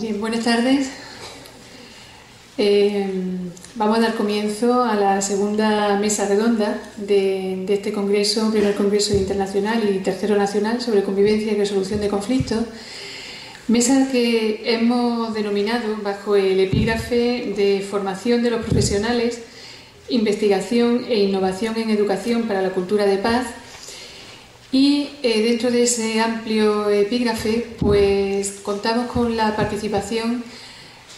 Bien, buenas tardes. Vamos a dar comienzo a la segunda mesa redonda de este congreso, primer congreso internacional y tercero nacional sobre convivencia y resolución de conflictos. Mesa que hemos denominado bajo el epígrafe de formación de los profesionales, investigación e innovación en educación para la cultura de paz. Y dentro de ese amplio epígrafe, pues contamos con la participación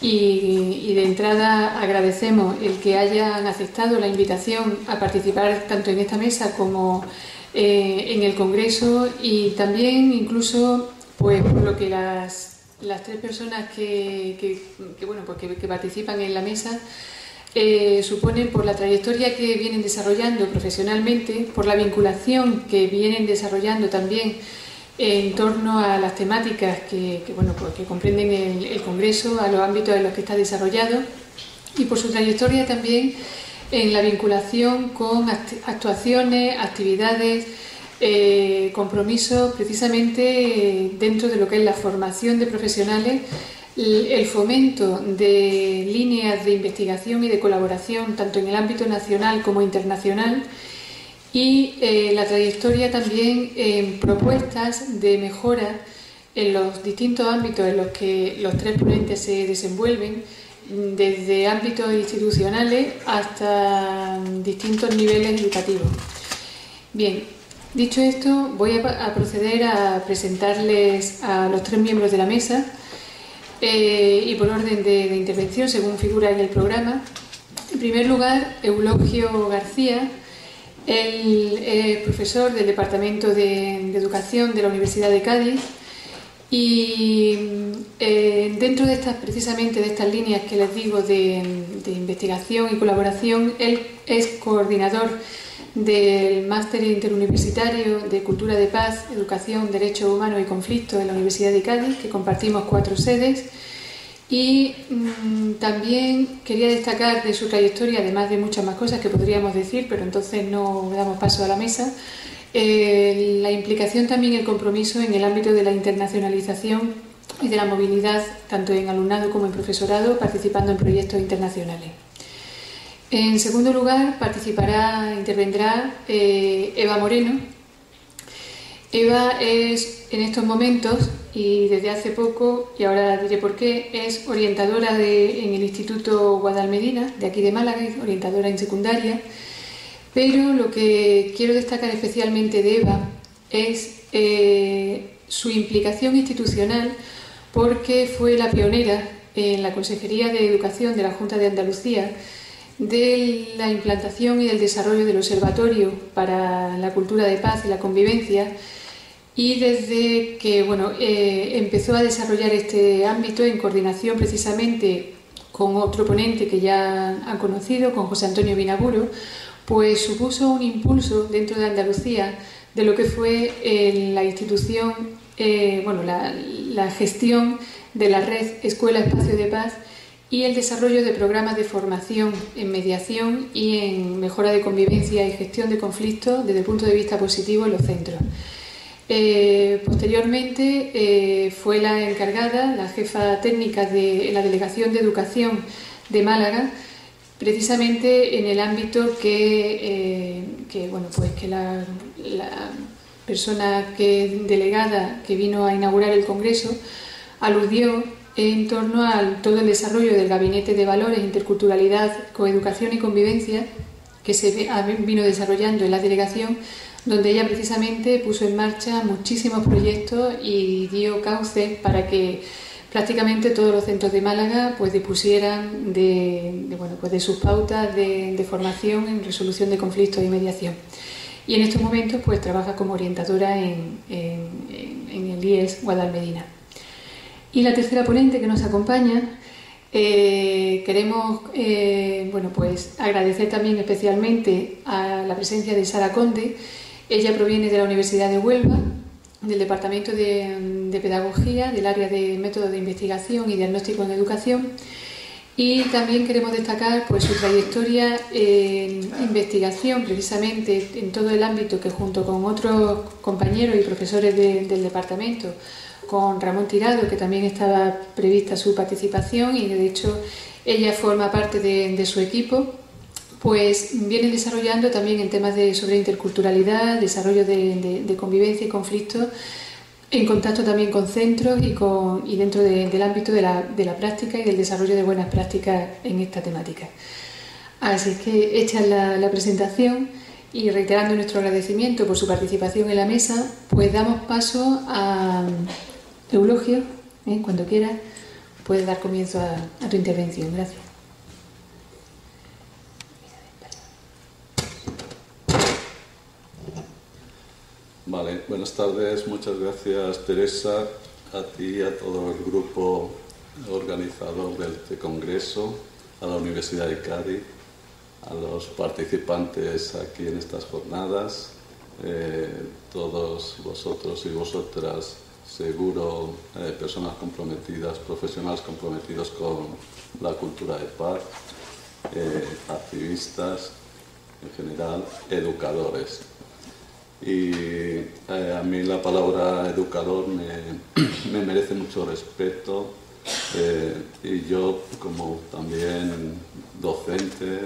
y de entrada agradecemos el que hayan aceptado la invitación a participar tanto en esta mesa como en el Congreso, y también incluso pues por lo que las tres personas que participan en la mesa suponen, por la trayectoria que vienen desarrollando profesionalmente, por la vinculación que vienen desarrollando también en torno a las temáticas que comprenden el Congreso, a los ámbitos en los que está desarrollado, y por su trayectoria también en la vinculación con actuaciones, actividades, compromisos precisamente dentro de lo que es la formación de profesionales, el fomento de líneas de investigación y de colaboración tanto en el ámbito nacional como internacional, y la trayectoria también en propuestas de mejora en los distintos ámbitos en los que los tres ponentes se desenvuelven, desde ámbitos institucionales hasta distintos niveles educativos. Bien, dicho esto, voy a proceder a presentarles a los tres miembros de la mesa. Y por orden de intervención, según figura en el programa. En primer lugar, Eulogio García, el profesor del Departamento de Educación de la Universidad de Cádiz, y dentro de precisamente de estas líneas que les digo de investigación y colaboración, él es coordinador del Máster Interuniversitario de Cultura de Paz, Educación, Derechos Humanos y Conflictos en la Universidad de Cádiz, que compartimos 4 sedes. Y también quería destacar de su trayectoria, además de muchas más cosas que podríamos decir, pero entonces no damos paso a la mesa, la implicación también, el compromiso en el ámbito de la internacionalización y de la movilidad, tanto en alumnado como en profesorado, participando en proyectos internacionales. En segundo lugar, intervendrá Eva Moreno. Eva es en estos momentos, y desde hace poco, y ahora diré por qué, es orientadora en el Instituto Guadalmedina, de aquí de Málaga, orientadora en secundaria. Pero lo que quiero destacar especialmente de Eva es su implicación institucional, porque fue la pionera en la Consejería de Educación de la Junta de Andalucía de la implantación y del desarrollo del Observatorio para la Cultura de Paz y la Convivencia, y desde que empezó a desarrollar este ámbito en coordinación precisamente con otro ponente que ya han conocido, con José Antonio Vinaguro, pues supuso un impulso dentro de Andalucía de lo que fue la institución, la gestión de la red Escuela Espacio de Paz, y el desarrollo de programas de formación en mediación y en mejora de convivencia y gestión de conflictos desde el punto de vista positivo en los centros. Posteriormente fue la encargada, la jefa técnica de la Delegación de Educación de Málaga, precisamente en el ámbito que la persona delegada que vino a inaugurar el Congreso aludió en torno a todo el desarrollo del Gabinete de Valores, Interculturalidad, Coeducación y Convivencia que se vino desarrollando en la delegación, donde ella precisamente puso en marcha muchísimos proyectos y dio cauce para que prácticamente todos los centros de Málaga pues dispusieran de sus pautas de formación en resolución de conflictos y mediación. Y en estos momentos pues trabaja como orientadora en el IES Guadalmedina. Y la tercera ponente que nos acompaña, queremos agradecer también especialmente a la presencia de Sara Conde. Ella proviene de la Universidad de Huelva, del Departamento de Pedagogía, del área de Métodos de Investigación y Diagnóstico en Educación, Y también queremos destacar pues, su trayectoria en investigación, precisamente en todo el ámbito que junto con otros compañeros y profesores del departamento, con Ramón Tirado, que también estaba prevista su participación y de hecho ella forma parte de su equipo, pues viene desarrollando también en temas sobre interculturalidad, desarrollo de convivencia y conflicto, en contacto también con centros y dentro del ámbito de la práctica y del desarrollo de buenas prácticas en esta temática. Así que hecha la presentación y reiterando nuestro agradecimiento por su participación en la mesa, pues damos paso a Eulogio, cuando quieras puedes dar comienzo a tu intervención. Gracias. Vale, buenas tardes, muchas gracias Teresa, a ti y a todo el grupo organizador de este congreso, a la Universidad de Cádiz, a los participantes aquí en estas jornadas, todos vosotros y vosotras, seguro, personas comprometidas, profesionales comprometidos con la cultura de paz, activistas en general, educadores. Y a mí la palabra educador me merece mucho respeto y yo como también docente,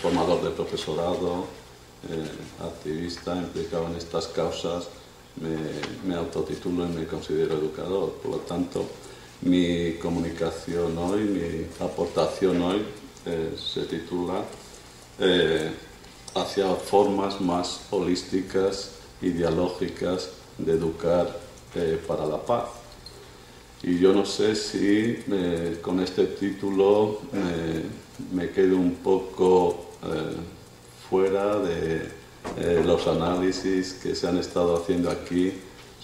formador de profesorado, activista implicado en estas causas, me autotitulo y me considero educador. Por lo tanto, mi comunicación hoy, mi aportación hoy se titula hacia formas más holísticas y dialógicas de educar para la paz. Y yo no sé si con este título me quedo un poco fuera de los análisis que se han estado haciendo aquí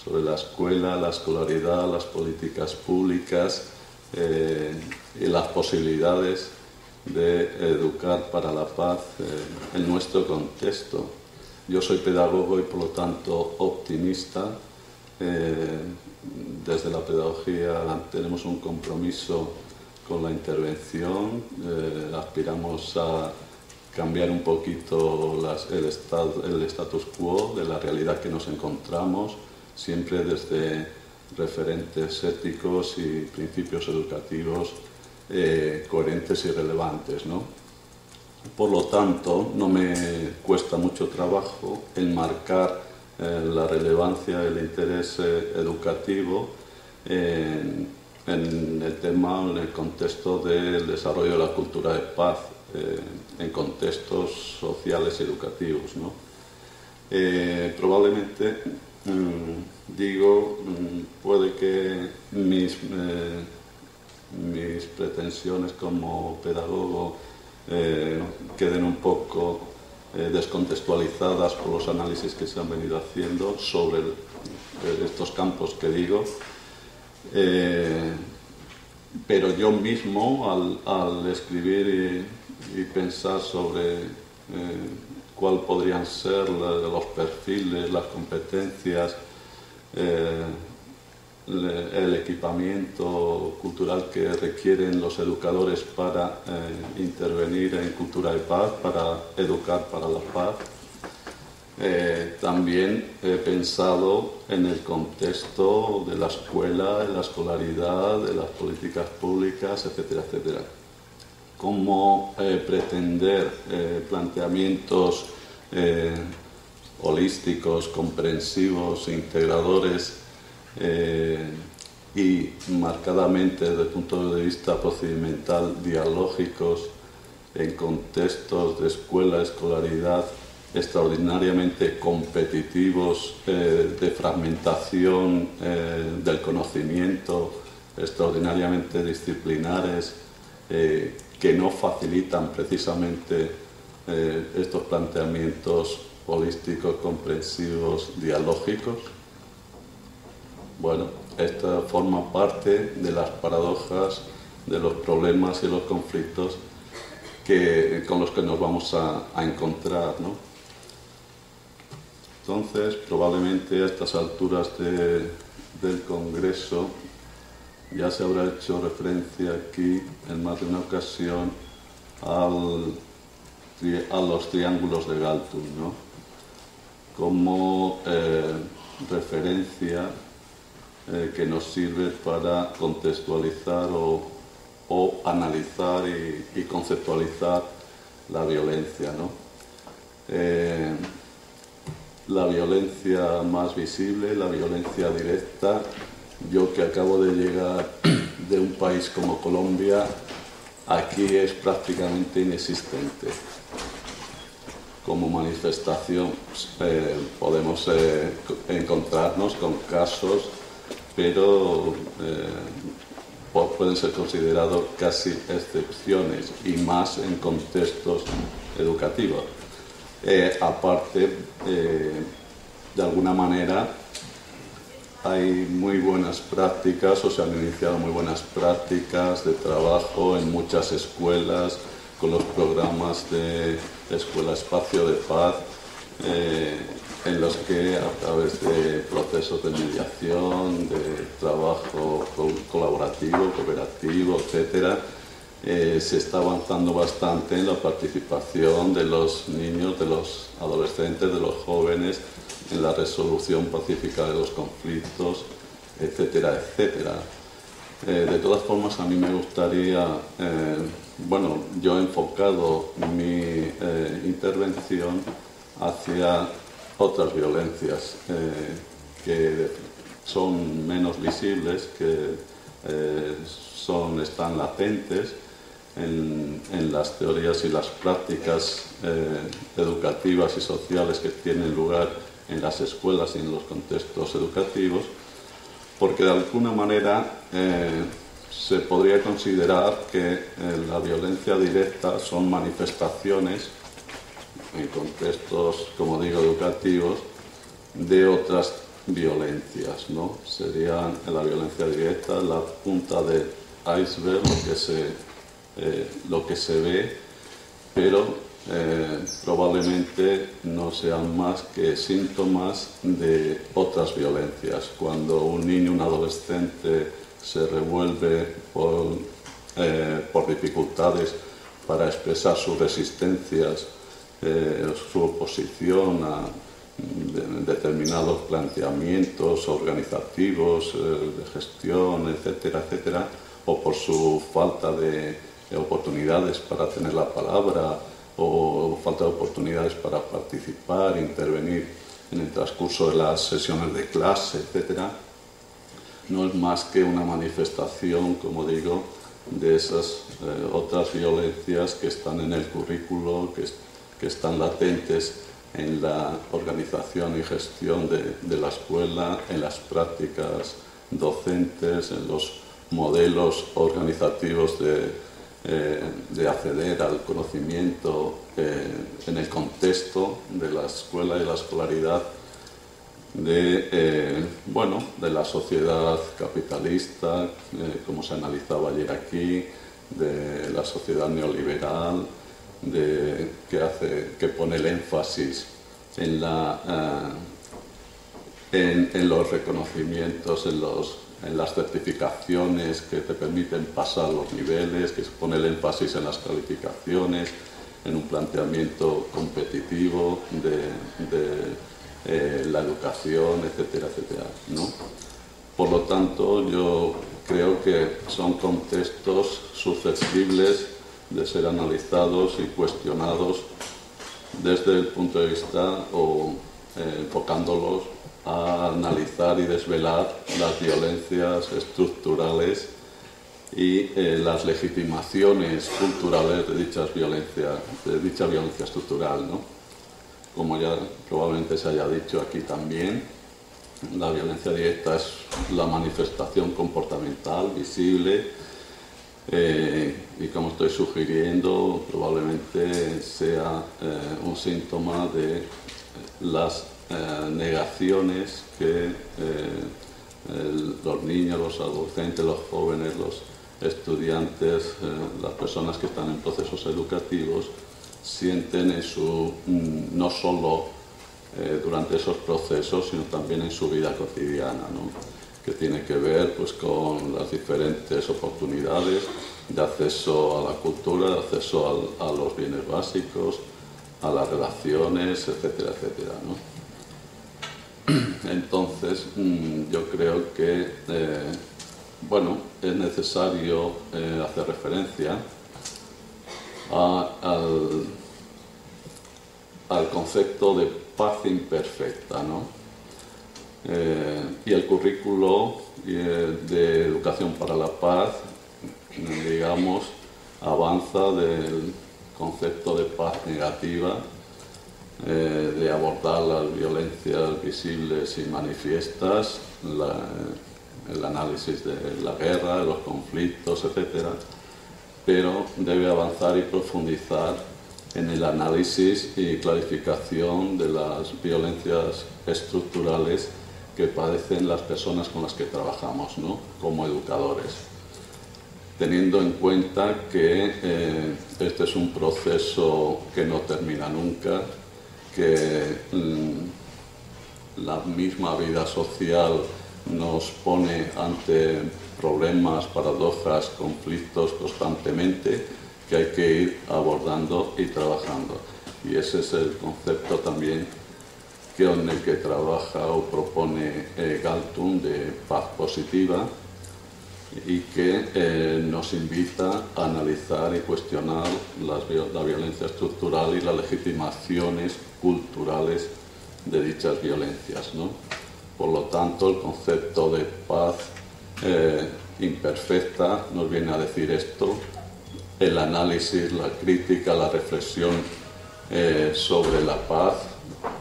sobre la escuela, la escolaridad, las políticas públicas y las posibilidades de educar para la paz en nuestro contexto. Yo soy pedagogo y por lo tanto optimista. Desde la pedagogía tenemos un compromiso con la intervención, aspiramos a cambiar un poquito el status quo de la realidad que nos encontramos, siempre desde referentes éticos y principios educativos coherentes y relevantes, ¿no? Por lo tanto, no me cuesta mucho trabajo enmarcar la relevancia del interés educativo en el tema, en el contexto del desarrollo de la cultura de paz, en contextos sociales y educativos, ¿no? Probablemente, puede que mis pretensiones como pedagogo queden un poco descontextualizadas por los análisis que se han venido haciendo sobre estos campos que digo, pero yo mismo al escribir y pensar sobre cuál podrían ser los perfiles, las competencias, el equipamiento cultural que requieren los educadores para intervenir en cultura de paz, para educar para la paz. También he pensado en el contexto de la escuela, de la escolaridad, de las políticas públicas, etcétera, etcétera. Cómo pretender planteamientos holísticos, comprensivos, integradores y marcadamente desde el punto de vista procedimental dialógicos en contextos de escuela, escolaridad extraordinariamente competitivos, de fragmentación del conocimiento, extraordinariamente disciplinares, que no facilitan precisamente estos planteamientos holísticos, comprensivos, dialógicos. Bueno, esta forma parte de las paradojas, de los problemas y los conflictos con los que nos vamos a encontrar, ¿no? Entonces, probablemente a estas alturas del Congreso Ya se habrá hecho referencia aquí en más de una ocasión a los triángulos de Galtung, ¿no? Como referencia que nos sirve para contextualizar o analizar y conceptualizar la violencia, ¿no? La violencia más visible, la violencia directa. Yo, que acabo de llegar de un país como Colombia, aquí es prácticamente inexistente. Como manifestación podemos encontrarnos con casos, pero pueden ser considerados casi excepciones, y más en contextos educativos. Aparte, de alguna manera, hay muy buenas prácticas, o se han iniciado muy buenas prácticas de trabajo en muchas escuelas, con los programas de Escuela Espacio de Paz, en los que a través de procesos de mediación, de trabajo colaborativo, cooperativo, etcétera, se está avanzando bastante en la participación de los niños, de los adolescentes, de los jóvenes, en la resolución pacífica de los conflictos, etcétera, etcétera. De todas formas, a mí me gustaría, bueno, yo he enfocado mi intervención hacia otras violencias que son menos visibles, que están latentes en las teorías y las prácticas educativas y sociales que tienen lugar en las escuelas y en los contextos educativos, porque de alguna manera se podría considerar que la violencia directa son manifestaciones en contextos, como digo, educativos, de otras violencias, ¿no? Sería la violencia directa la punta del iceberg, lo que se ve, pero probablemente no sean más que síntomas de otras violencias. Cuando un niño, un adolescente se revuelve por dificultades para expresar sus resistencias, su oposición a determinados planteamientos organizativos, de gestión, etcétera, etcétera, o por su falta de oportunidades para tener la palabra, o falta de oportunidades para participar, intervenir en el transcurso de las sesiones de clase, etcétera, no es más que una manifestación, como digo, de esas otras violencias que están en el currículo, que están latentes en la organización y gestión de la escuela, en las prácticas docentes, en los modelos organizativos de acceder al conocimiento en el contexto de la escuela y la escolaridad de la sociedad capitalista, como se analizaba ayer aquí, de la sociedad neoliberal, que pone el énfasis en los reconocimientos, en las certificaciones que te permiten pasar los niveles, que se pone el énfasis en las calificaciones, en un planteamiento competitivo de la educación, etcétera, etcétera, ¿no? Por lo tanto, yo creo que son contextos susceptibles de ser analizados y cuestionados desde el punto de vista o enfocándolos a analizar y desvelar las violencias estructurales y las legitimaciones culturales de dicha violencia estructural, ¿no? Como ya probablemente se haya dicho aquí también, la violencia directa es la manifestación comportamental visible y, como estoy sugiriendo, probablemente sea un síntoma de las negaciones que los niños, los adolescentes, los jóvenes, los estudiantes, las personas que están en procesos educativos sienten no solo durante esos procesos, sino también en su vida cotidiana, ¿no? que tiene que ver pues, con las diferentes oportunidades de acceso a la cultura, de acceso a los bienes básicos, a las relaciones, etcétera, etcétera, ¿no? Entonces, yo creo que bueno, es necesario hacer referencia al concepto de paz imperfecta, ¿no? Y el currículo de Educación para la Paz, digamos, avanza del concepto de paz negativa, de abordar las violencias visibles y manifiestas, el análisis de la guerra, de los conflictos, etcétera, pero debe avanzar y profundizar en el análisis y clarificación de las violencias estructurales que padecen las personas con las que trabajamos, ¿no? Como educadores, teniendo en cuenta que este es un proceso que no termina nunca, que la misma vida social nos pone ante problemas, paradojas, conflictos constantemente que hay que ir abordando y trabajando. Y ese es el concepto también en el que trabaja o propone Galtung de paz positiva y que nos invita a analizar y cuestionar la violencia estructural y las legitimaciones culturales de dichas violencias, ¿no? Por lo tanto, el concepto de paz imperfecta nos viene a decir esto, el análisis, la crítica, la reflexión sobre la paz,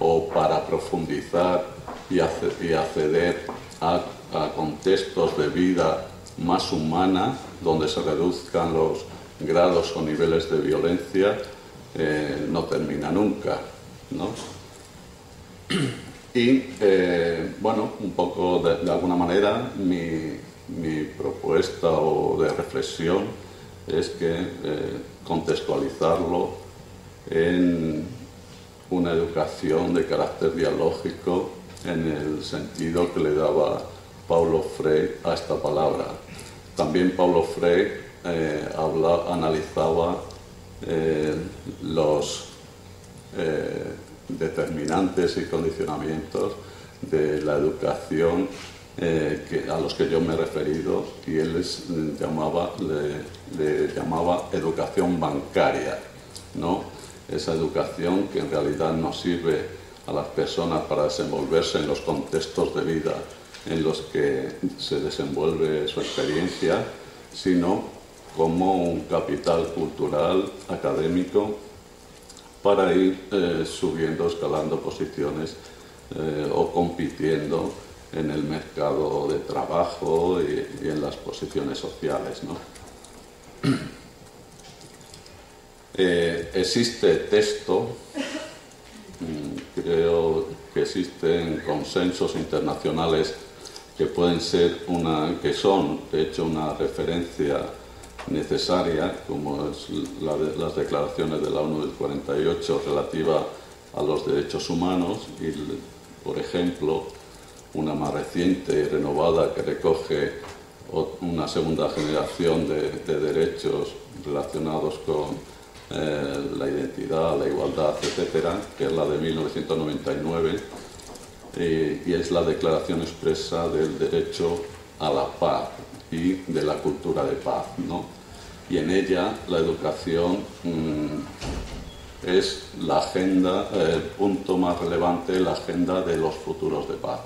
o para profundizar y acceder a contextos de vida más humana, donde se reduzcan los grados o niveles de violencia, no termina nunca, ¿no? Y, bueno, un poco de alguna manera mi propuesta o de reflexión es que contextualizarlo en una educación de carácter dialógico en el sentido que le daba Paulo Freire a esta palabra. También Paulo Freire analizaba los determinantes y condicionamientos de la educación a los que yo me he referido, y él le llamaba educación bancaria, ¿no? Esa educación que en realidad no sirve a las personas para desenvolverse en los contextos de vida en los que se desenvuelve su experiencia, sino como un capital cultural, académico, para ir subiendo, escalando posiciones o compitiendo en el mercado de trabajo y en las posiciones sociales, ¿no? Existe texto, creo que existen consensos internacionales que pueden ser que son de hecho una referencia necesaria, como es las declaraciones de la ONU del 48 relativa a los derechos humanos y, por ejemplo, una más reciente y renovada que recoge una segunda generación de derechos relacionados con la identidad, la igualdad, etcétera, que es la de 1999, y es la Declaración Expresa del Derecho a la Paz y de la cultura de paz, ¿no? Y en ella la educación es la agenda, el punto más relevante, la agenda de los futuros de paz.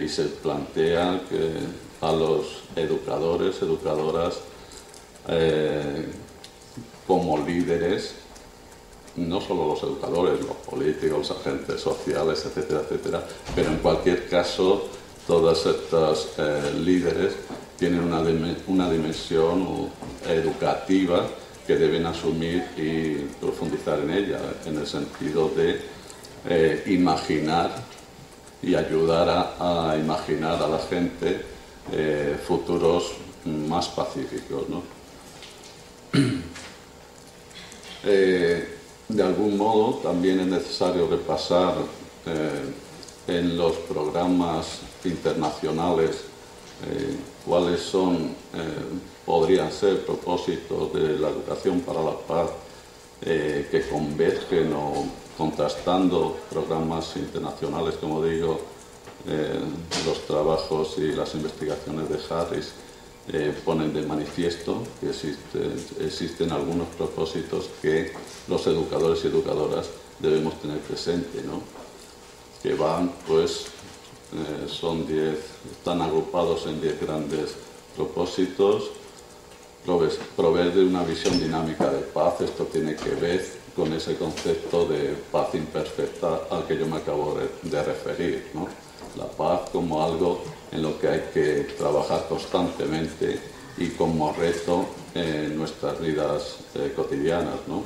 Y se plantea que a los educadores, educadoras, como líderes, no solo los educadores, los políticos, los agentes sociales, etcétera, etcétera, pero en cualquier caso todos estos líderes tienen una dimensión educativa que deben asumir y profundizar en ella, en el sentido de imaginar y ayudar a imaginar a la gente futuros más pacíficos, ¿no? De algún modo también es necesario repasar en los programas internacionales, cuáles podrían ser propósitos de la educación para la paz que convergen o contrastando programas internacionales, como digo, los trabajos y las investigaciones de Harris ponen de manifiesto que existen algunos propósitos que los educadores y educadoras debemos tener presente, ¿no? Que van, pues, están agrupados en 10 grandes propósitos. Proveer de una visión dinámica de paz. Esto tiene que ver con ese concepto de paz imperfecta al que yo me acabo de referir, ¿no? La paz como algo en lo que hay que trabajar constantemente y como reto en nuestras vidas cotidianas, ¿no?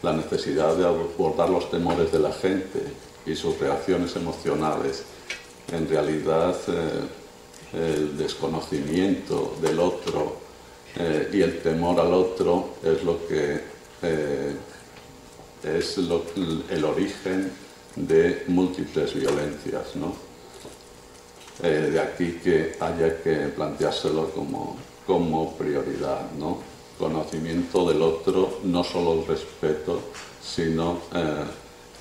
La necesidad de abordar los temores de la gente y sus reacciones emocionales. En realidad, el desconocimiento del otro y el temor al otro es lo que es el origen de múltiples violencias, ¿no? De aquí que haya que planteárselo como prioridad, ¿no? Conocimiento del otro, no solo el respeto, sino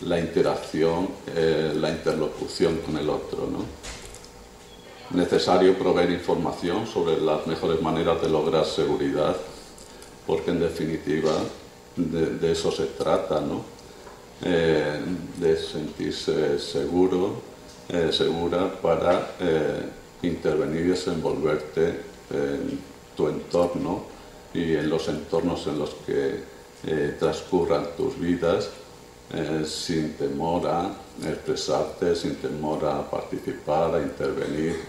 la interacción, la interlocución con el otro, ¿no? Necesario proveer información sobre las mejores maneras de lograr seguridad, porque en definitiva de eso se trata, ¿no? De sentirse segura para intervenir y desenvolverte en tu entorno y en los entornos en los que transcurran tus vidas, sin temor a expresarte, sin temor a participar, a intervenir,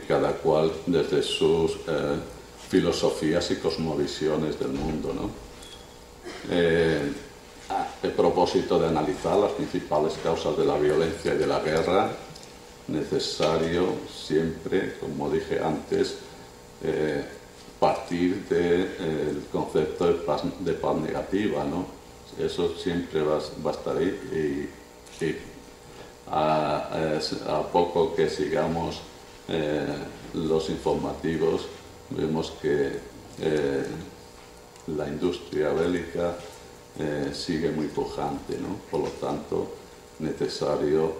cada cual desde sus filosofías y cosmovisiones del mundo, ¿no? El propósito de analizar las principales causas de la violencia y de la guerra, necesario siempre, como dije antes, partir del concepto de paz negativa, ¿no? Eso siempre va a estar ahí y a poco que sigamos los informativos, vemos que la industria bélica sigue muy pujante, ¿no? Por lo tanto, necesario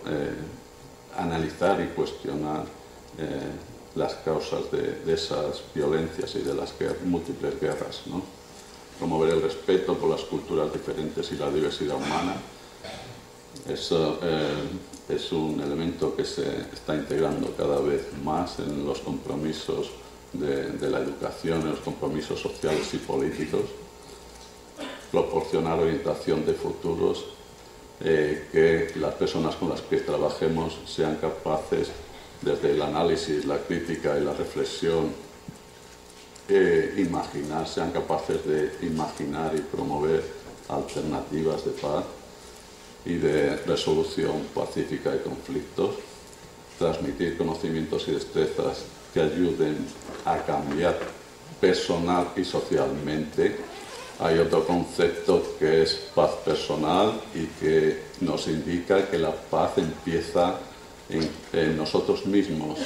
analizar y cuestionar las causas de esas violencias y de las múltiples guerras, ¿no? Promover el respeto por las culturas diferentes y la diversidad humana. Eso es un elemento que se está integrando cada vez más en los compromisos de la educación, en los compromisos sociales y políticos. Proporcionar orientación de futuros, que las personas con las que trabajemos sean capaces, desde el análisis, la crítica y la reflexión, sean capaces de imaginar y promover alternativas de paz y de resolución pacífica de conflictos, transmitir conocimientos y destrezas que ayuden a cambiar personal y socialmente. Hay otro concepto que es paz personal y que nos indica que la paz empieza en nosotros mismos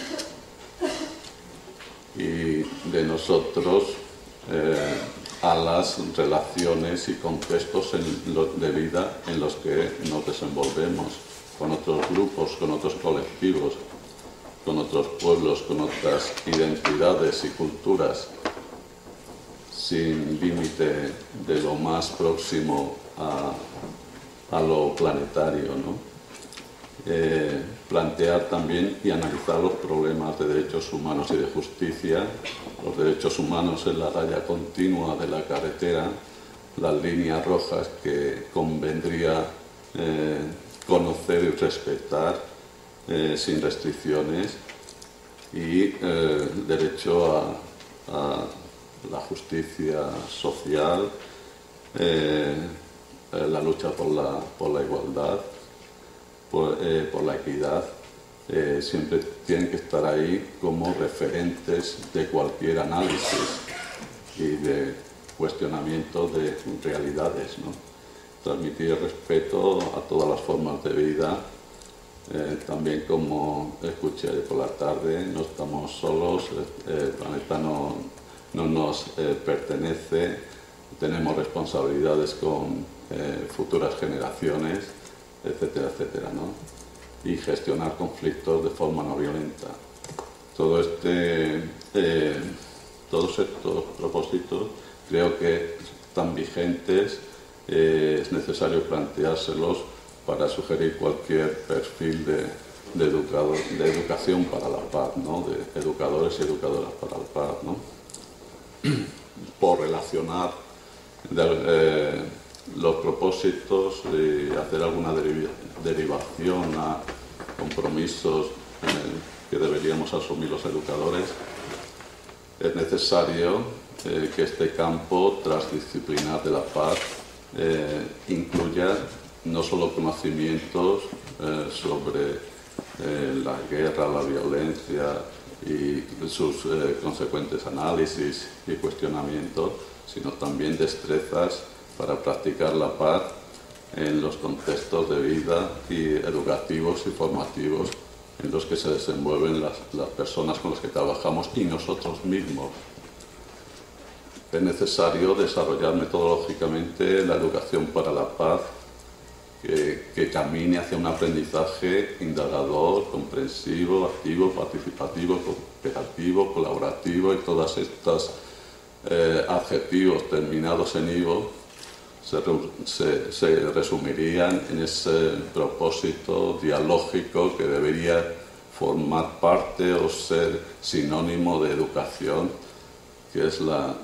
y de nosotros a las relaciones y contextos de vida en los que nos desenvolvemos, con otros grupos, con otros colectivos, con otros pueblos, con otras identidades y culturas, sin límite de lo más próximo a lo planetario, ¿no? Plantear también y analizar los problemas de derechos humanos y de justicia, los derechos humanos en la raya continua de la carretera, las líneas rojas que convendría conocer y respetar sin restricciones, y derecho a la justicia social, la lucha por la igualdad, por la equidad, siempre tienen que estar ahí como referentes de cualquier análisis y de cuestionamiento de realidades, ¿no? Transmitir respeto a todas las formas de vida, También, como escuché por la tarde, no estamos solos, el planeta no nos pertenece, tenemos responsabilidades con futuras generaciones, etcétera, etcétera, ¿no? Y gestionar conflictos de forma no violenta. Todos estos propósitos creo que están vigentes, es necesario planteárselos para sugerir cualquier perfil de educación para la paz, ¿no? De educadores y educadoras para la paz, ¿no? Por relacionar los propósitos y hacer alguna derivación a compromisos que deberíamos asumir los educadores, es necesario que este campo transdisciplinar de la paz incluya no solo conocimientos sobre la guerra, la violencia y sus consecuentes análisis y cuestionamientos, sino también destrezas para practicar la paz en los contextos de vida y educativos y formativos en los que se desenvuelven las personas con las que trabajamos y nosotros mismos. Es necesario desarrollar metodológicamente la educación para la paz que camine hacia un aprendizaje indagador, comprensivo, activo, participativo, cooperativo, colaborativo, y todos estos adjetivos terminados en ivo se resumirían en ese propósito dialógico que debería formar parte o ser sinónimo de educación, que es la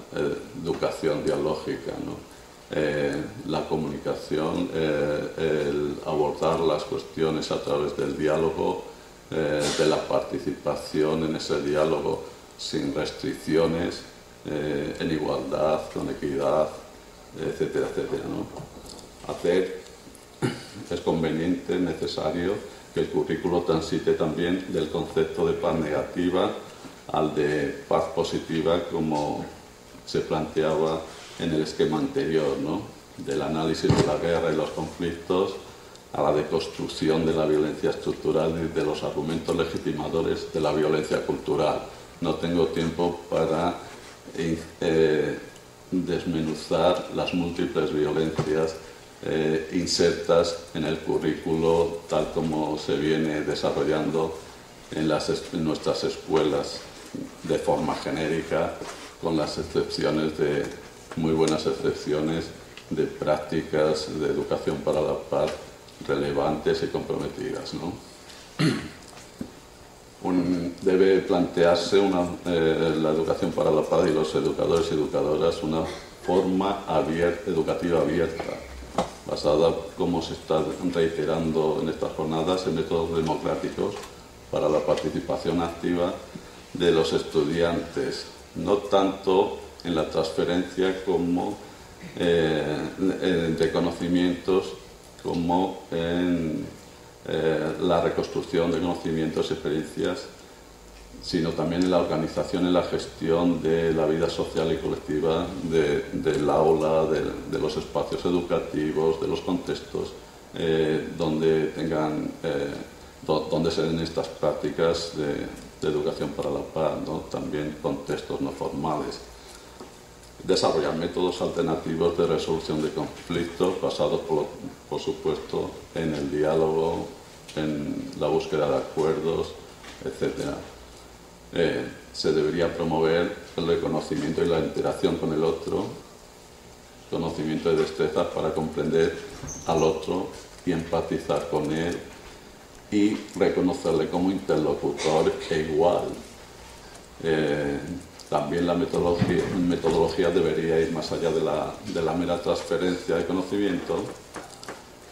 educación dialógica, ¿no? La comunicación, el abordar las cuestiones a través del diálogo, de la participación en ese diálogo sin restricciones, en igualdad, con equidad, etcétera, etcétera, ¿no? Es conveniente, necesario, que el currículo transite también del concepto de paz negativa al de paz positiva, como se planteaba en el esquema anterior, ¿no? Del análisis de la guerra y los conflictos a la deconstrucción de la violencia estructural y de los argumentos legitimadores de la violencia cultural. No tengo tiempo para desmenuzar las múltiples violencias insertas en el currículo tal como se viene desarrollando en nuestras escuelas de forma genérica, con las excepciones muy buenas excepciones de prácticas de educación para la paz relevantes y comprometidas, ¿no? Debe plantearse la educación para la paz y los educadores y educadoras una forma educativa abierta, basada, como se está reiterando en estas jornadas, en métodos democráticos para la participación activa de los estudiantes, no tanto en la transferencia como de conocimientos, como en la reconstrucción de conocimientos y experiencias, sino también en la organización y la gestión de la vida social y colectiva del aula, de los espacios educativos, de los contextos donde se den estas prácticas de educación para la paz, ¿no? También contextos no formales. Desarrollar métodos alternativos de resolución de conflictos basados, por supuesto, en el diálogo, en la búsqueda de acuerdos, etc. Se debería promover el reconocimiento y la interacción con el otro, conocimiento de destrezas para comprender al otro y empatizar con él, y reconocerle como interlocutor e igual. También la metodología debería ir más allá de la mera transferencia de conocimiento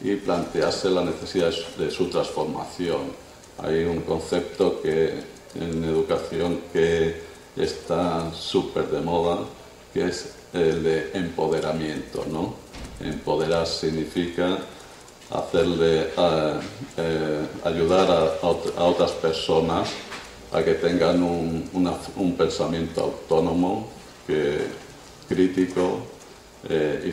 y plantearse la necesidad de su transformación. Hay un concepto en educación que está súper de moda, que es el de empoderamiento, ¿no? Empoderar significa ayudar a otras personas a que tengan un pensamiento autónomo, crítico, y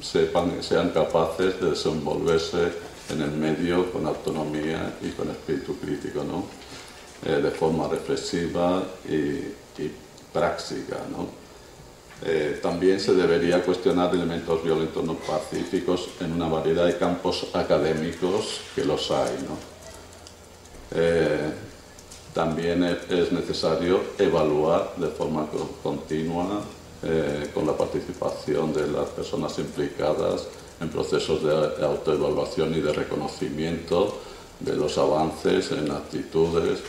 sean capaces de desenvolverse en el medio con autonomía y con espíritu crítico, ¿no? De forma reflexiva y práctica, ¿no? También se debería cuestionar elementos violentos no pacíficos en una variedad de campos académicos que los hay, ¿no? También es necesario evaluar de forma continua con la participación de las personas implicadas en procesos de autoevaluación y de reconocimiento de los avances en actitudes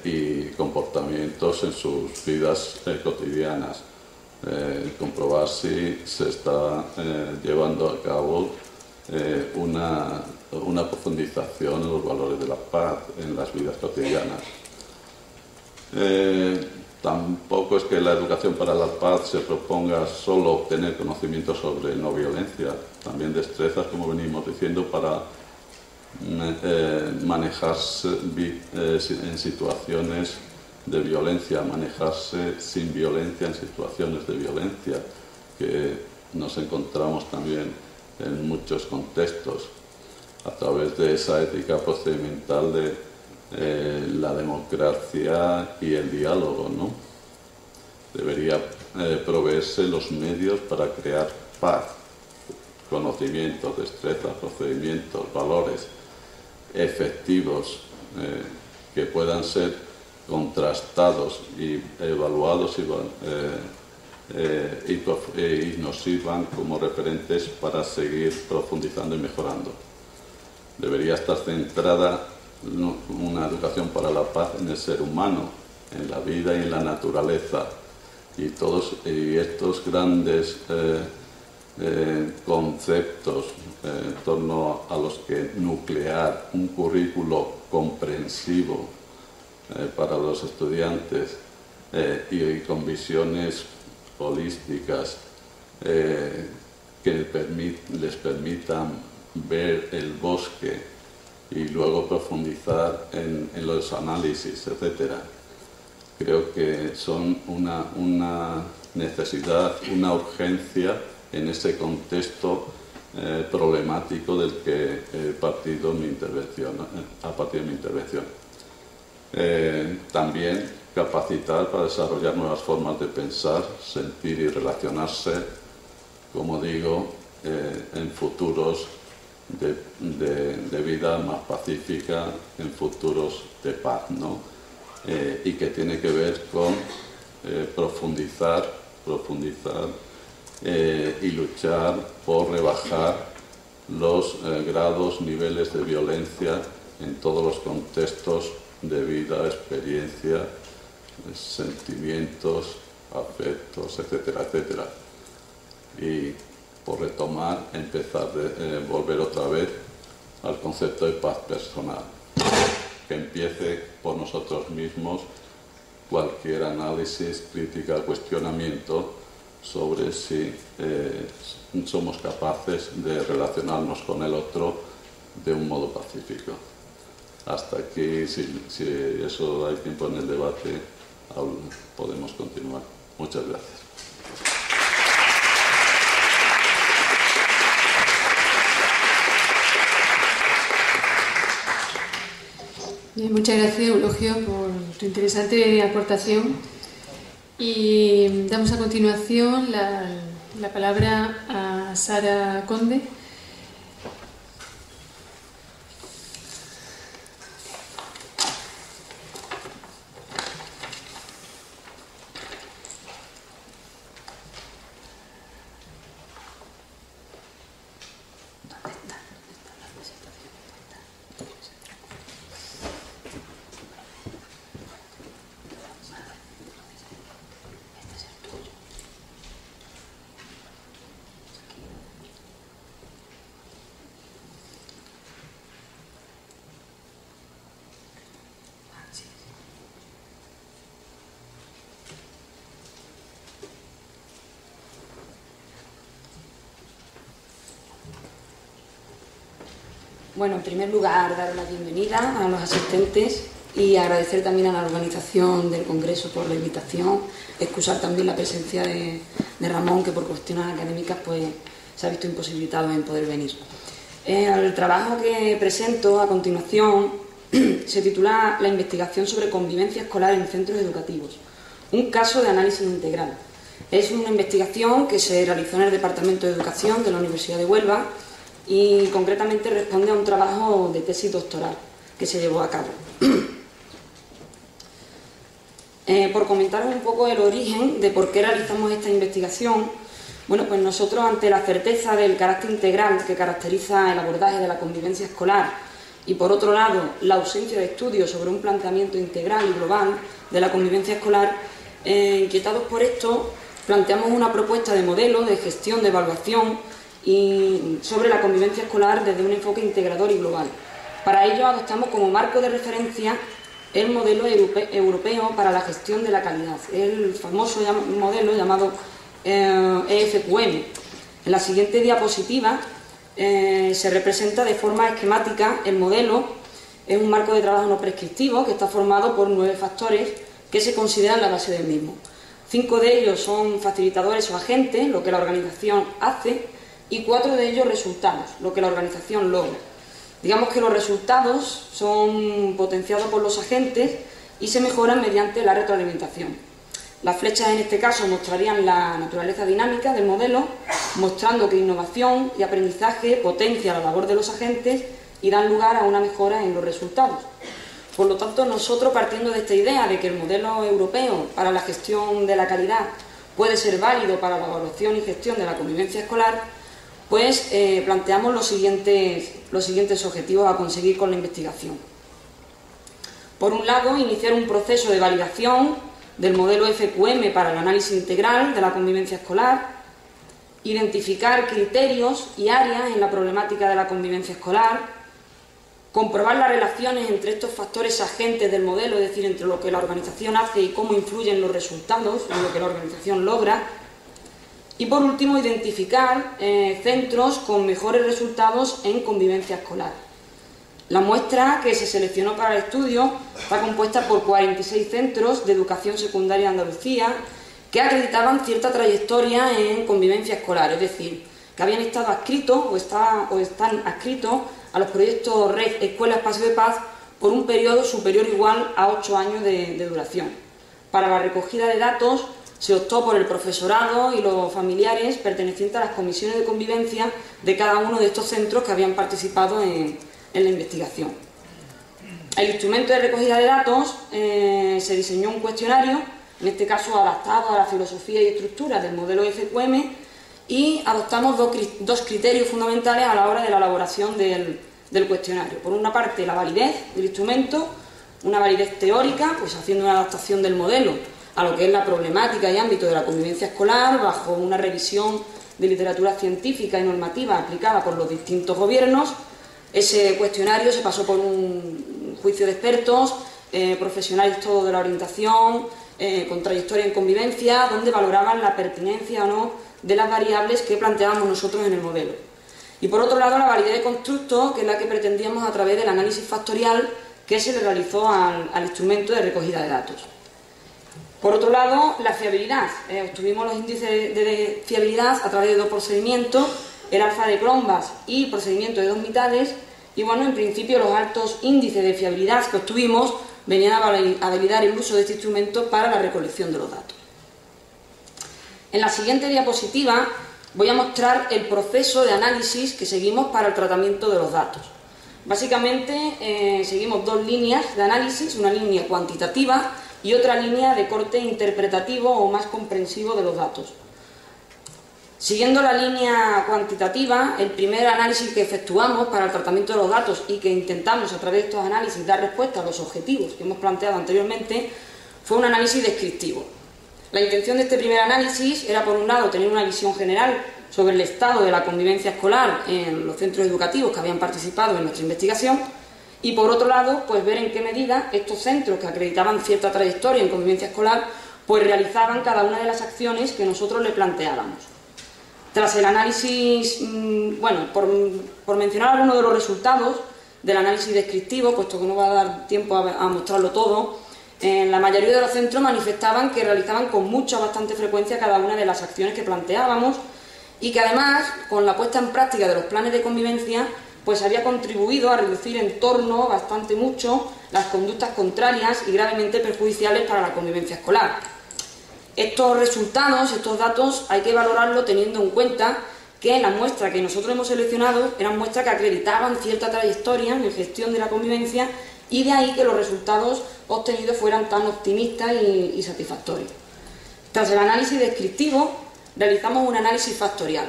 y comportamientos en sus vidas cotidianas. Comprobar si se está llevando a cabo una profundización en los valores de la paz en las vidas cotidianas. Tampoco es que la educación para la paz se proponga solo obtener conocimientos sobre no violencia, también destrezas, como venimos diciendo, para manejarse en situaciones de violencia, manejarse sin violencia en situaciones de violencia, que nos encontramos también en muchos contextos, a través de esa ética procedimental de la democracia y el diálogo, ¿no? Debería proveerse los medios para crear paz, conocimientos, destrezas, procedimientos, valores efectivos que puedan ser contrastados y evaluados y nos sirvan como referentes para seguir profundizando y mejorando. Debería estar centrada una educación para la paz en el ser humano, en la vida y en la naturaleza, y estos grandes conceptos en torno a los que nuclear un currículo comprensivo para los estudiantes y con visiones holísticas que les permitan ver el bosque y luego profundizar en los análisis, etc. Creo que son una necesidad, una urgencia en ese contexto problemático del que he partido mi intervención, a partir de mi intervención. También capacitar para desarrollar nuevas formas de pensar, sentir y relacionarse, como digo, en futuros de vida más pacífica, en futuros de paz, ¿no? Y que tiene que ver con profundizar y luchar por rebajar los grados, niveles de violencia en todos los contextos de vida, experiencia, sentimientos, afectos, etcétera, etcétera. Y por retomar, volver otra vez al concepto de paz personal, que empiece por nosotros mismos cualquier análisis, crítica, cuestionamiento sobre si somos capaces de relacionarnos con el otro de un modo pacífico. Hasta aquí, si eso hay tiempo en el debate, podemos continuar. Muchas gracias. Bien, muchas gracias, Eulogio, por tu interesante aportación. Y damos a continuación la palabra a Sara Conde. Bueno, en primer lugar, dar la bienvenida a los asistentes y agradecer también a la organización del Congreso por la invitación, excusar también la presencia de Ramón, que por cuestiones académicas pues, se ha visto imposibilitado en poder venir. El trabajo que presento a continuación se titula La investigación sobre convivencia escolar en centros educativos, un caso de análisis integral. Es una investigación que se realizó en el Departamento de Educación de la Universidad de Huelva y concretamente responde a un trabajo de tesis doctoral que se llevó a cabo. Por comentaros un poco el origen de por qué realizamos esta investigación, bueno, pues nosotros, ante la certeza del carácter integral que caracteriza el abordaje de la convivencia escolar y, por otro lado, la ausencia de estudios sobre un planteamiento integral y global de la convivencia escolar, inquietados por esto, planteamos una propuesta de modelo de gestión, de evaluación y sobre la convivencia escolar desde un enfoque integrador y global. Para ello adoptamos como marco de referencia el modelo europeo para la gestión de la calidad, el famoso modelo llamado EFQM. En la siguiente diapositiva se representa de forma esquemática el modelo. Es un marco de trabajo no prescriptivo que está formado por 9 factores que se consideran la base del mismo. 5 de ellos son facilitadores o agentes, lo que la organización hace, y 4 de ellos resultados, lo que la organización logra. Digamos que los resultados son potenciados por los agentes y se mejoran mediante la retroalimentación. Las flechas en este caso mostrarían la naturaleza dinámica del modelo, mostrando que innovación y aprendizaje potencian la labor de los agentes y dan lugar a una mejora en los resultados. Por lo tanto, nosotros, partiendo de esta idea de que el modelo europeo para la gestión de la calidad puede ser válido para la evaluación y gestión de la convivencia escolar, pues planteamos los siguientes objetivos a conseguir con la investigación. Por un lado, iniciar un proceso de validación del modelo FQM para el análisis integral de la convivencia escolar, identificar criterios y áreas en la problemática de la convivencia escolar, comprobar las relaciones entre estos factores agentes del modelo, es decir, entre lo que la organización hace y cómo influyen los resultados en lo que la organización logra, y por último, identificar centros con mejores resultados en convivencia escolar. La muestra que se seleccionó para el estudio está compuesta por 46 centros de educación secundaria de Andalucía que acreditaban cierta trayectoria en convivencia escolar, es decir, que habían estado adscritos o están adscritos a los proyectos Red Escuela Espacio de Paz por un periodo superior o igual a 8 años de duración. Para la recogida de datos se optó por el profesorado y los familiares pertenecientes a las comisiones de convivencia de cada uno de estos centros que habían participado en la investigación. El instrumento de recogida de datos se diseñó un cuestionario, en este caso adaptado a la filosofía y estructura del modelo FQM, y adoptamos dos criterios fundamentales a la hora de la elaboración del cuestionario. Por una parte, la validez del instrumento, una validez teórica, pues haciendo una adaptación del modelo a lo que es la problemática y ámbito de la convivencia escolar, bajo una revisión de literatura científica y normativa aplicada por los distintos gobiernos. Ese cuestionario se pasó por un juicio de expertos, profesionales todos de la orientación, con trayectoria en convivencia, donde valoraban la pertinencia o no de las variables que planteábamos nosotros en el modelo. Y por otro lado, la validez de constructo, que es la que pretendíamos a través del análisis factorial que se le realizó al instrumento de recogida de datos. Por otro lado, la fiabilidad. Obtuvimos los índices de fiabilidad a través de 2 procedimientos, el alfa de Cronbach y el procedimiento de 2 mitades, y bueno, en principio los altos índices de fiabilidad que obtuvimos venían a validar el uso de este instrumento para la recolección de los datos. En la siguiente diapositiva voy a mostrar el proceso de análisis que seguimos para el tratamiento de los datos. Básicamente seguimos 2 líneas de análisis, una línea cuantitativa y otra línea de corte interpretativo o más comprensivo de los datos. Siguiendo la línea cuantitativa, el primer análisis que efectuamos para el tratamiento de los datos y que intentamos a través de estos análisis dar respuesta a los objetivos que hemos planteado anteriormente fue un análisis descriptivo. La intención de este primer análisis era, por un lado, tener una visión general sobre el estado de la convivencia escolar en los centros educativos que habían participado en nuestra investigación y, por otro lado, pues ver en qué medida estos centros que acreditaban cierta trayectoria en convivencia escolar pues realizaban cada una de las acciones que nosotros le planteábamos. Tras el análisis, por mencionar algunos de los resultados del análisis descriptivo, puesto que no va a dar tiempo a mostrarlo todo, la mayoría de los centros manifestaban que realizaban con mucha o bastante frecuencia cada una de las acciones que planteábamos y que además, con la puesta en práctica de los planes de convivencia, pues había contribuido a reducir en torno bastante mucho las conductas contrarias y gravemente perjudiciales para la convivencia escolar. Estos resultados, estos datos, hay que valorarlo teniendo en cuenta que las muestras que nosotros hemos seleccionado eran muestras que acreditaban cierta trayectoria en gestión de la convivencia, y de ahí que los resultados obtenidos fueran tan optimistas y satisfactorios. Tras el análisis descriptivo, realizamos un análisis factorial.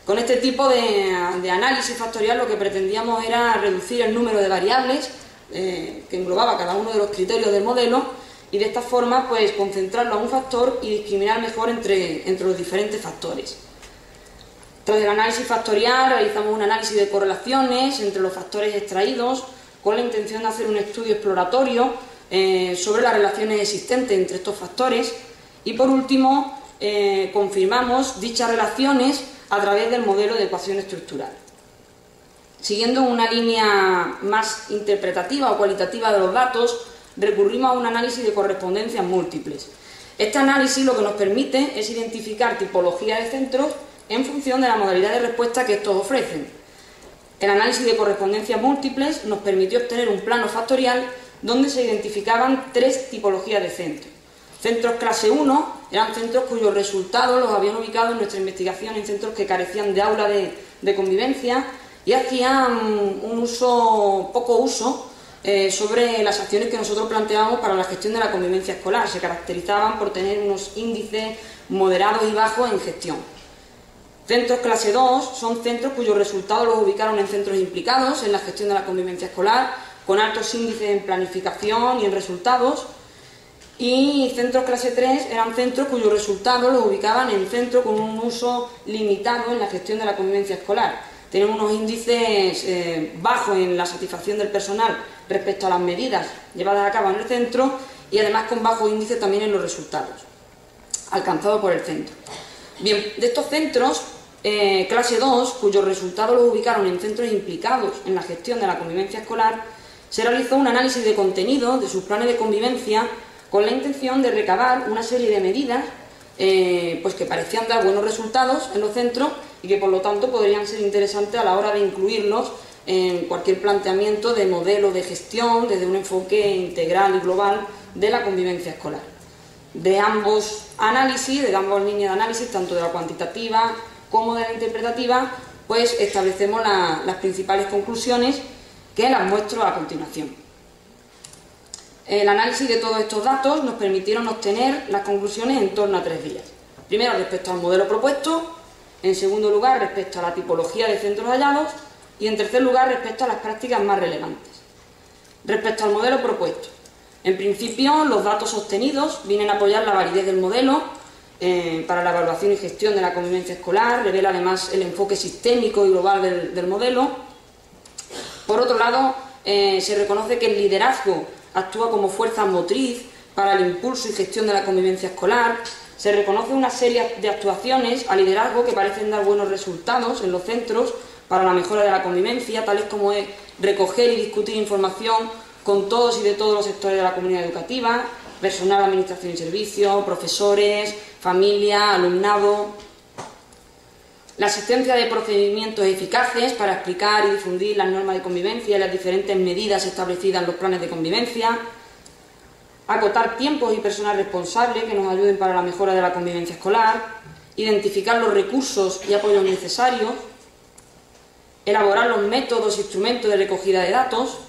Con este tipo de análisis factorial lo que pretendíamos era reducir el número de variables que englobaba cada uno de los criterios del modelo, y de esta forma pues concentrarlo a un factor y discriminar mejor entre los diferentes factores. Tras el análisis factorial realizamos un análisis de correlaciones entre los factores extraídos con la intención de hacer un estudio exploratorio sobre las relaciones existentes entre estos factores, y por último confirmamos dichas relaciones a través del modelo de ecuación estructural. Siguiendo una línea más interpretativa o cualitativa de los datos, recurrimos a un análisis de correspondencias múltiples. Este análisis lo que nos permite es identificar tipologías de centros en función de la modalidad de respuesta que estos ofrecen. El análisis de correspondencias múltiples nos permitió obtener un plano factorial donde se identificaban 3 tipologías de centros. Centros clase 1 eran centros cuyos resultados los habían ubicado en nuestra investigación en centros que carecían de aula de convivencia y hacían poco uso sobre las acciones que nosotros planteábamos para la gestión de la convivencia escolar. Se caracterizaban por tener unos índices moderados y bajos en gestión. Centros clase 2 son centros cuyos resultados los ubicaron en centros implicados en la gestión de la convivencia escolar, con altos índices en planificación y en resultados. Y centros clase 3 eran centros cuyos resultados los ubicaban en centros con un uso limitado en la gestión de la convivencia escolar. Tienen unos índices bajos en la satisfacción del personal respecto a las medidas llevadas a cabo en el centro, y además con bajo índice también en los resultados alcanzados por el centro. Bien, de estos centros clase 2, cuyos resultados los ubicaron en centros implicados en la gestión de la convivencia escolar, se realizó un análisis de contenido de sus planes de convivencia con la intención de recabar una serie de medidas pues que parecían dar buenos resultados en los centros y que por lo tanto podrían ser interesantes a la hora de incluirlos en cualquier planteamiento de modelo de gestión desde un enfoque integral y global de la convivencia escolar. De ambos análisis, de ambas líneas de análisis, tanto de la cuantitativa como de la interpretativa, pues establecemos las principales conclusiones que las muestro a continuación. El análisis de todos estos datos nos permitieron obtener las conclusiones en torno a 3 vías. Primero, respecto al modelo propuesto; en segundo lugar, respecto a la tipología de centros hallados; y en tercer lugar, respecto a las prácticas más relevantes. Respecto al modelo propuesto, en principio, los datos obtenidos vienen a apoyar la validez del modelo para la evaluación y gestión de la convivencia escolar, revela además el enfoque sistémico y global del modelo. Por otro lado, se reconoce que el liderazgo actúa como fuerza motriz para el impulso y gestión de la convivencia escolar. Se reconoce una serie de actuaciones a liderazgo que parecen dar buenos resultados en los centros para la mejora de la convivencia, tales como es recoger y discutir información con todos y de todos los sectores de la comunidad educativa, personal, administración y servicios, profesores, familia, alumnado. La existencia de procedimientos eficaces para explicar y difundir las normas de convivencia y las diferentes medidas establecidas en los planes de convivencia. Acotar tiempos y personal responsable que nos ayuden para la mejora de la convivencia escolar. Identificar los recursos y apoyos necesarios. Elaborar los métodos e instrumentos de recogida de datos.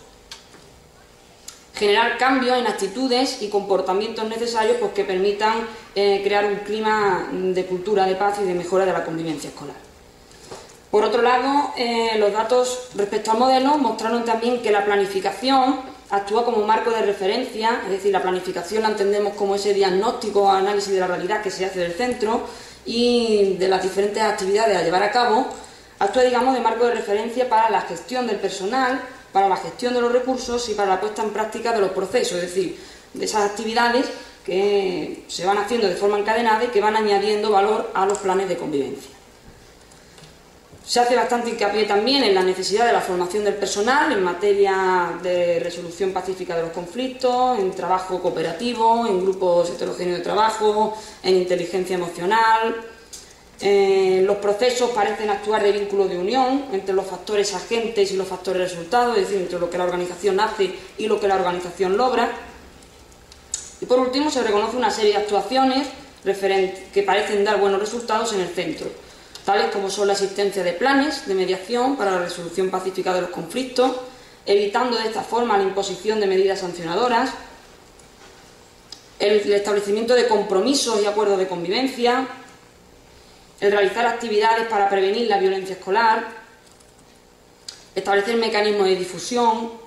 Generar cambios en actitudes y comportamientos necesarios pues, que permitan crear un clima de cultura de paz y de mejora de la convivencia escolar. Por otro lado, los datos respecto al modelo mostraron también que la planificación actúa como marco de referencia, es decir, la planificación la entendemos como ese diagnóstico o análisis de la realidad que se hace del centro y de las diferentes actividades a llevar a cabo, actúa, digamos, de marco de referencia para la gestión del personal, para la gestión de los recursos y para la puesta en práctica de los procesos, es decir, de esas actividades que se van haciendo de forma encadenada y que van añadiendo valor a los planes de convivencia. Se hace bastante hincapié también en la necesidad de la formación del personal en materia de resolución pacífica de los conflictos, en trabajo cooperativo, en grupos heterogéneos de trabajo, en inteligencia emocional. Los procesos parecen actuar de vínculo de unión entre los factores agentes y los factores resultados, es decir, entre lo que la organización hace y lo que la organización logra. Y por último, se reconoce una serie de actuaciones que parecen dar buenos resultados en el centro, tales como son la existencia de planes de mediación para la resolución pacífica de los conflictos, evitando de esta forma la imposición de medidas sancionadoras, el establecimiento de compromisos y acuerdos de convivencia, el realizar actividades para prevenir la violencia escolar, establecer mecanismos de difusión,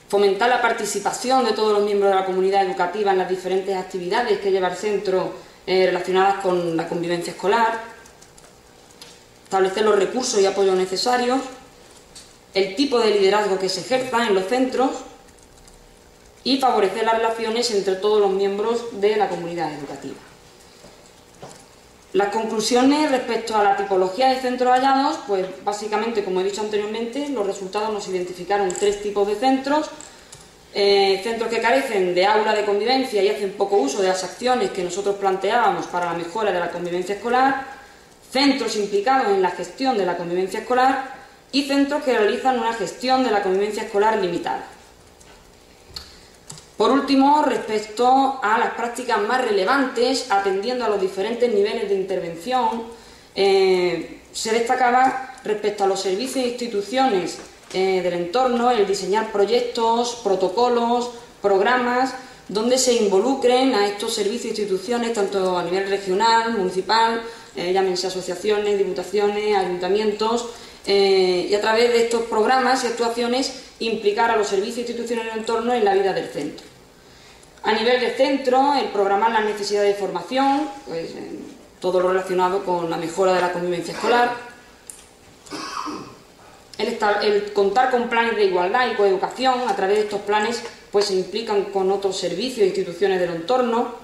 fomentar la participación de todos los miembros de la comunidad educativa en las diferentes actividades que lleva el centro relacionadas con la convivencia escolar, establecer los recursos y apoyos necesarios, el tipo de liderazgo que se ejerza en los centros y favorecer las relaciones entre todos los miembros de la comunidad educativa. Las conclusiones respecto a la tipología de centros hallados, pues básicamente, como he dicho anteriormente, los resultados nos identificaron 3 tipos de centros. Centros que carecen de aula de convivencia y hacen poco uso de las acciones que nosotros planteábamos para la mejora de la convivencia escolar, centros implicados en la gestión de la convivencia escolar y centros que realizan una gestión de la convivencia escolar limitada. Por último, respecto a las prácticas más relevantes, atendiendo a los diferentes niveles de intervención, se destacaba respecto a los servicios e instituciones del entorno el diseñar proyectos, protocolos, programas, donde se involucren a estos servicios e instituciones, tanto a nivel regional, municipal, llámense asociaciones, diputaciones, ayuntamientos, y a través de estos programas y actuaciones implicar a los servicios e instituciones del entorno en la vida del centro. A nivel de centro, el programar las necesidades de formación, pues, todo lo relacionado con la mejora de la convivencia escolar, el contar con planes de igualdad y coeducación. A través de estos planes pues, se implican con otros servicios e instituciones del entorno,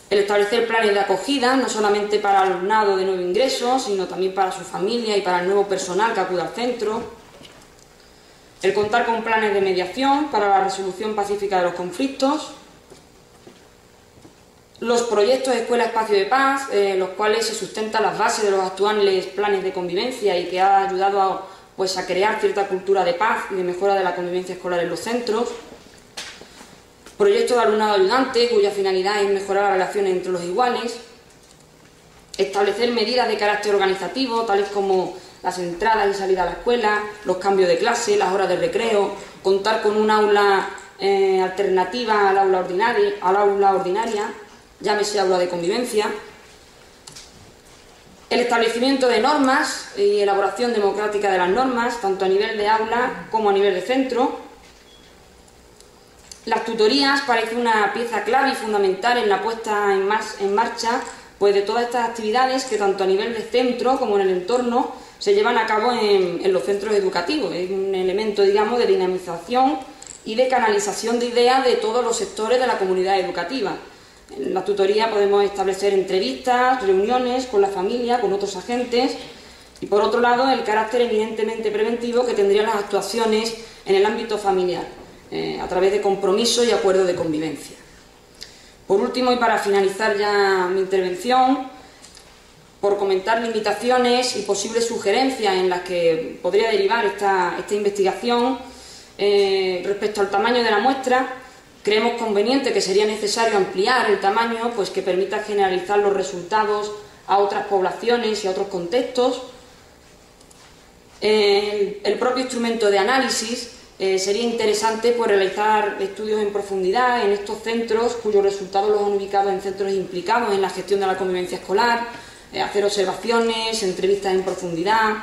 el establecer planes de acogida, no solamente para el alumnado de nuevo ingreso, sino también para su familia y para el nuevo personal que acuda al centro, el contar con planes de mediación para la resolución pacífica de los conflictos, los proyectos de Escuela Espacio de Paz, los cuales se sustentan las bases de los actuales planes de convivencia y que ha ayudado a crear cierta cultura de paz y de mejora de la convivencia escolar en los centros, proyectos de alumnado ayudante, cuya finalidad es mejorar las relaciones entre los iguales, establecer medidas de carácter organizativo, tales como las entradas y salidas a la escuela, los cambios de clase, las horas de recreo, contar con un aula alternativa al aula ordinaria, llámese aula de convivencia, el establecimiento de normas y elaboración democrática de las normas, tanto a nivel de aula como a nivel de centro. Las tutorías parecen una pieza clave y fundamental en la puesta en marcha pues, de todas estas actividades que tanto a nivel de centro como en el entorno se llevan a cabo en los centros educativos. Es un elemento, digamos, de dinamización y de canalización de ideas de todos los sectores de la comunidad educativa. En la tutoría podemos establecer entrevistas, reuniones con la familia, con otros agentes y, por otro lado, el carácter eminentemente preventivo que tendrían las actuaciones en el ámbito familiar, a través de compromisos y acuerdos de convivencia. Por último, y para finalizar ya mi intervención, por comentar limitaciones y posibles sugerencias en las que podría derivar esta investigación, respecto al tamaño de la muestra, creemos conveniente que sería necesario ampliar el tamaño, pues que permita generalizar los resultados a otras poblaciones y a otros contextos. El propio instrumento de análisis sería interesante pues, realizar estudios en profundidad en estos centros cuyos resultados los han ubicado en centros implicados en la gestión de la convivencia escolar, hacer observaciones, entrevistas en profundidad.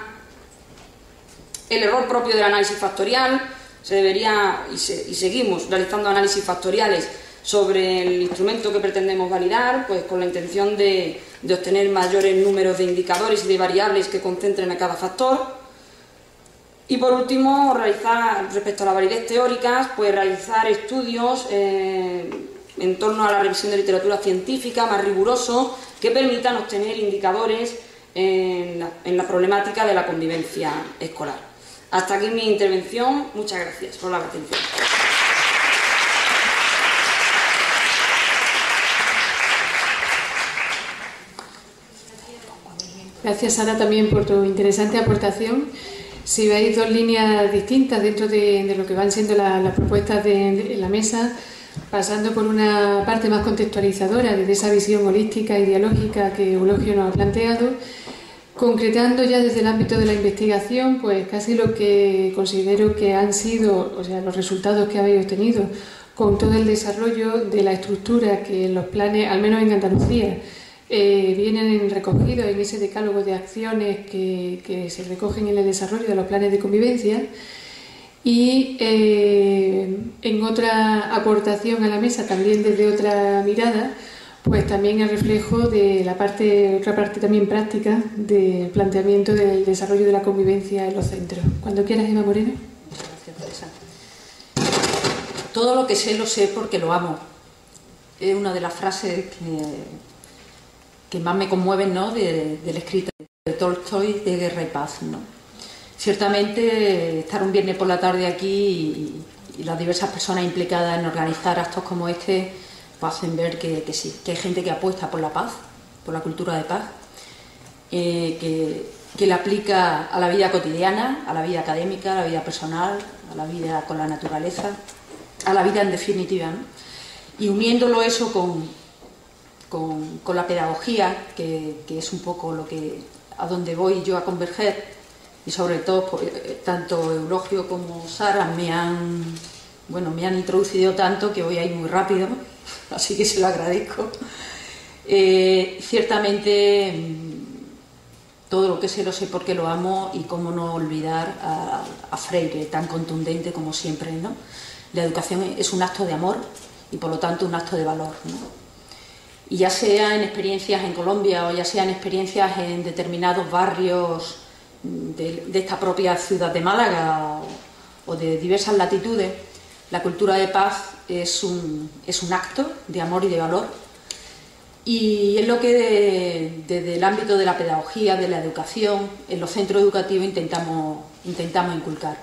El error propio del análisis factorial, se debería, y seguimos realizando análisis factoriales sobre el instrumento que pretendemos validar, pues con la intención de obtener mayores números de indicadores y de variables que concentren a cada factor. Y por último, realizar, respecto a la validez teórica, pues realizar estudios en torno a la revisión de literatura científica más riguroso que permitan obtener indicadores en la problemática de la convivencia escolar. Hasta aquí mi intervención. Muchas gracias por la atención. Gracias, Sara, también por tu interesante aportación. Si veis dos líneas distintas dentro de lo que van siendo las propuestas de la mesa, pasando por una parte más contextualizadora desde esa visión holística e ideológica que Eulogio nos ha planteado, concretando ya desde el ámbito de la investigación, pues casi lo que considero que han sido, o sea, los resultados que habéis obtenido con todo el desarrollo de la estructura que en los planes, al menos en Andalucía, vienen recogidos en ese decálogo de acciones que se recogen en el desarrollo de los planes de convivencia. Y en otra aportación a la mesa, también desde otra mirada, pues también el reflejo de otra parte también práctica del planteamiento del desarrollo de la convivencia en los centros. Cuando quieras, Eva Moreno. Gracias, Teresa. Todo lo que sé lo sé porque lo amo. Es una de las frases que más me conmueven, ¿no?, del escrito de Tolstoy, de Guerra y Paz, ¿no? Ciertamente, estar un viernes por la tarde aquí y las diversas personas implicadas en organizar actos como este, pues hacen ver que sí, que hay gente que apuesta por la paz, por la cultura de paz, que la aplica a la vida cotidiana, a la vida académica, a la vida personal, a la vida con la naturaleza, a la vida en definitiva, ¿no? Y uniéndolo eso con la pedagogía, que es un poco a donde voy yo a converger, y sobre todo pues, tanto Eulogio como Sara me han introducido tanto que voy a ir muy rápido, así que se lo agradezco. Ciertamente todo lo que sé lo sé porque lo amo, y cómo no olvidar a Freire, tan contundente como siempre, ¿no? La educación es un acto de amor y por lo tanto un acto de valor, ¿no? Y ya sea en experiencias en Colombia o ya sea en experiencias en determinados barrios de esta propia ciudad de Málaga o de diversas latitudes, la cultura de paz es un acto de amor y de valor, y es lo que desde el ámbito de la pedagogía, de la educación, en los centros educativos intentamos inculcar.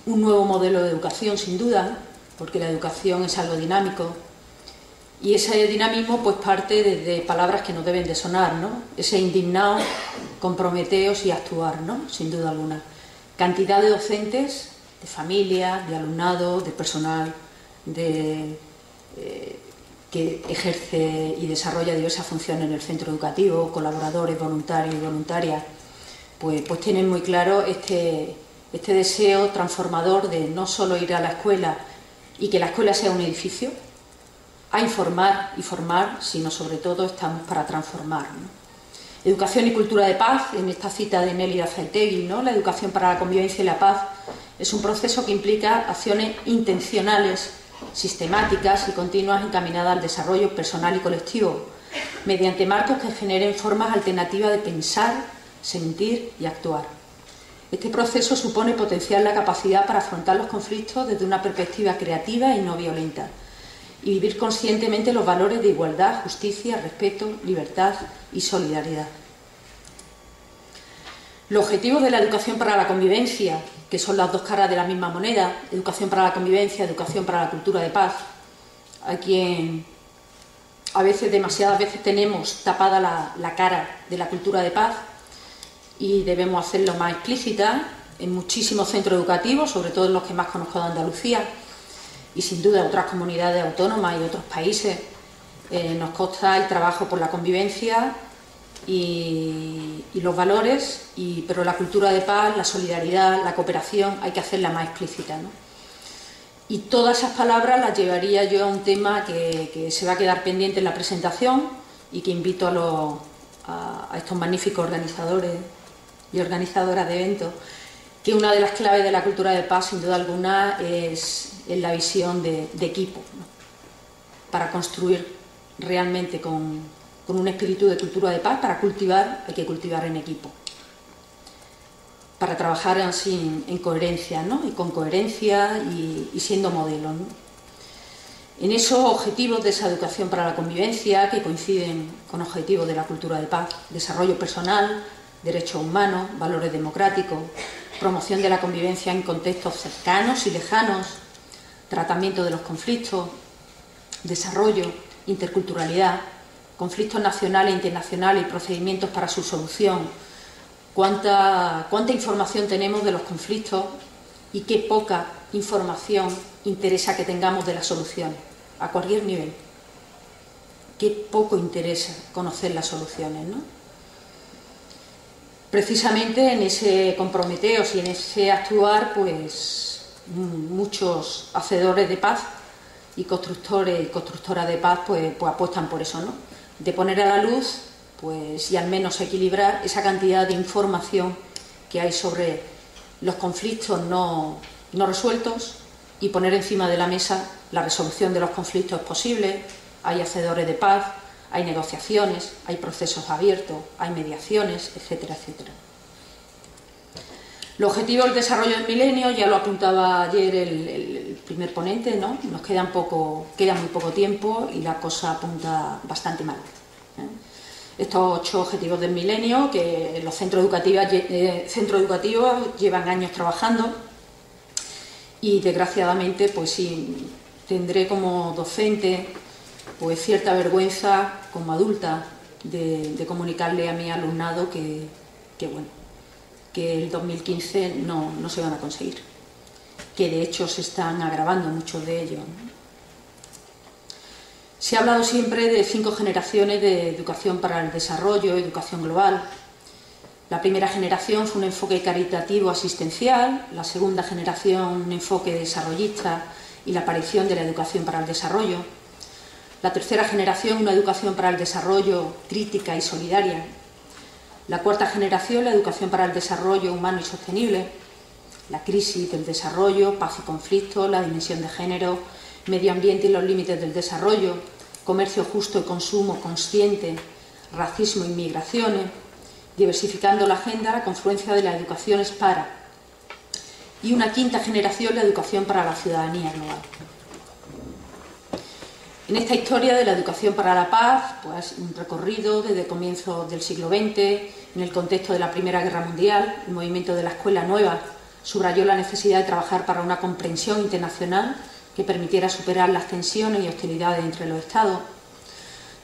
Un nuevo modelo de educación, sin duda, porque la educación es algo dinámico, y ese dinamismo pues parte desde palabras que no deben de sonar, ¿no? Ese indignaos, comprometeos y actuar, ¿no? Sin duda alguna. Cantidad de docentes, de familia, de alumnado, de personal, que ejerce y desarrolla diversas funciones en el centro educativo, colaboradores, voluntarios y voluntarias, pues tienen muy claro este deseo transformador de no solo ir a la escuela y que la escuela sea un edificio, a informar y formar, sino sobre todo estamos para transformar, ¿no? Educación y cultura de paz, en esta cita de Nelly Azaitegui, ¿no? La educación para la convivencia y la paz es un proceso que implica acciones intencionales, sistemáticas y continuas encaminadas al desarrollo personal y colectivo, mediante marcos que generen formas alternativas de pensar, sentir y actuar. Este proceso supone potenciar la capacidad para afrontar los conflictos desde una perspectiva creativa y no violenta, y vivir conscientemente los valores de igualdad, justicia, respeto, libertad y solidaridad. Los objetivos de la educación para la convivencia, que son las dos caras de la misma moneda, educación para la convivencia, educación para la cultura de paz, a quien demasiadas veces tenemos tapada la cara de la cultura de paz, y debemos hacerlo más explícita en muchísimos centros educativos, sobre todo en los que más conozco de Andalucía, y sin duda otras comunidades autónomas y otros países. Nos consta el trabajo por la convivencia y los valores, pero la cultura de paz, la solidaridad, la cooperación, hay que hacerla más explícita, ¿no? Y todas esas palabras las llevaría yo a un tema que se va a quedar pendiente en la presentación, y que invito a estos magníficos organizadores y organizadoras de eventos, que una de las claves de la cultura de paz, sin duda alguna, es la visión de equipo, ¿no? Para construir realmente con un espíritu de cultura de paz, para cultivar, hay que cultivar en equipo. Para trabajar así en coherencia, ¿no? Y con coherencia y siendo modelo, ¿no? En esos objetivos de esa educación para la convivencia, que coinciden con objetivos de la cultura de paz: desarrollo personal, derechos humanos, valores democráticos, promoción de la convivencia en contextos cercanos y lejanos, tratamiento de los conflictos, desarrollo, interculturalidad, conflictos nacionales e internacionales y procedimientos para su solución, cuánta información tenemos de los conflictos y qué poca información interesa que tengamos de las soluciones, a cualquier nivel. Qué poco interesa conocer las soluciones, ¿no? Precisamente en ese comprometeos y en ese actuar, pues muchos hacedores de paz y constructores y constructoras de paz pues apuestan por eso, ¿no? De poner a la luz, pues, y al menos equilibrar esa cantidad de información que hay sobre los conflictos no resueltos y poner encima de la mesa la resolución de los conflictos posibles. Hay hacedores de paz, hay negociaciones, hay procesos abiertos, hay mediaciones, etcétera, etcétera. Los objetivos del desarrollo del milenio, ya lo apuntaba ayer el primer ponente, ¿no? Nos queda muy poco tiempo y la cosa apunta bastante mal, ¿eh? Estos 8 objetivos del milenio, que los centros educativos llevan años trabajando, y desgraciadamente, pues sí, tendré como docente pues cierta vergüenza como adulta de comunicarle a mi alumnado que el 2015 no se van a conseguir, que de hecho se están agravando muchos de ellos, ¿no? Se ha hablado siempre de 5 generaciones de educación para el desarrollo, educación global. La primera generación fue un enfoque caritativo asistencial, la segunda generación un enfoque desarrollista y la aparición de la educación para el desarrollo. La tercera generación, una educación para el desarrollo crítica y solidaria. La cuarta generación, la educación para el desarrollo humano y sostenible. La crisis del desarrollo, paz y conflicto, la dimensión de género, medio ambiente y los límites del desarrollo, comercio justo y consumo consciente, racismo y migraciones, diversificando la agenda, la confluencia de las educaciones para. Y una quinta generación, la educación para la ciudadanía global. En esta historia de la educación para la paz, pues un recorrido desde comienzos del siglo XX, en el contexto de la Primera Guerra Mundial, el movimiento de la Escuela Nueva subrayó la necesidad de trabajar para una comprensión internacional que permitiera superar las tensiones y hostilidades entre los Estados.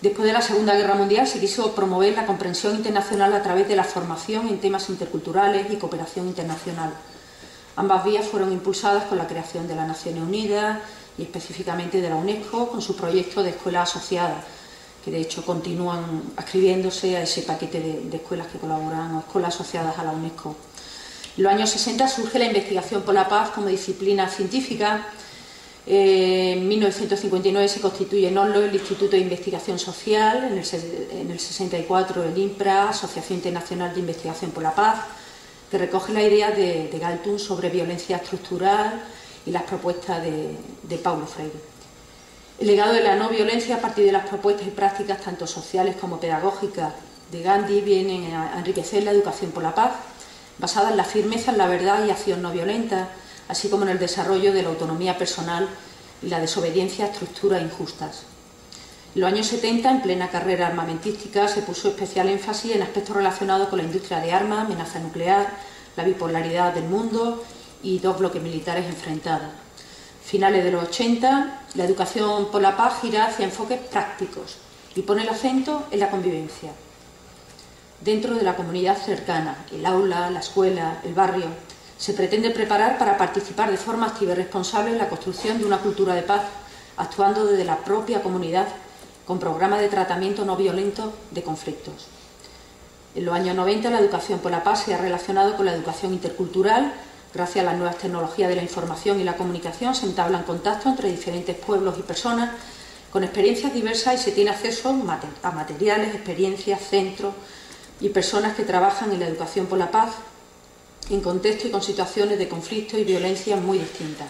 Después de la Segunda Guerra Mundial se quiso promover la comprensión internacional a través de la formación en temas interculturales y cooperación internacional. Ambas vías fueron impulsadas con la creación de las Naciones Unidas y específicamente de la UNESCO con su proyecto de escuelas asociadas, que de hecho continúan adscribiéndose a ese paquete de escuelas que colaboran o escuelas asociadas a la UNESCO. En los años 60 surge la investigación por la paz como disciplina científica. En 1959 se constituye en Oslo el Instituto de Investigación Social, en el 64 el INPRA, Asociación Internacional de Investigación por la Paz, que recoge la idea de Galtung sobre violencia estructural y las propuestas de Paulo Freire. El legado de la no violencia a partir de las propuestas y prácticas tanto sociales como pedagógicas de Gandhi vienen a enriquecer la educación por la paz, basada en la firmeza, en la verdad y acción no violenta, así como en el desarrollo de la autonomía personal y la desobediencia a estructuras injustas. En los años 70, en plena carrera armamentística, se puso especial énfasis en aspectos relacionados con la industria de armas, amenaza nuclear, la bipolaridad del mundo y 2 bloques militares enfrentados. Finales de los 80, la educación por la paz gira hacia enfoques prácticos y pone el acento en la convivencia. Dentro de la comunidad cercana, el aula, la escuela, el barrio, se pretende preparar para participar de forma activa y responsable en la construcción de una cultura de paz, actuando desde la propia comunidad con programas de tratamiento no violento de conflictos. En los años 90 la educación por la paz se ha relacionado con la educación intercultural. Gracias a las nuevas tecnologías de la información y la comunicación se entablan contactos entre diferentes pueblos y personas con experiencias diversas y se tiene acceso a materiales, experiencias, centros y personas que trabajan en la educación por la paz en contextos y con situaciones de conflicto y violencia muy distintas.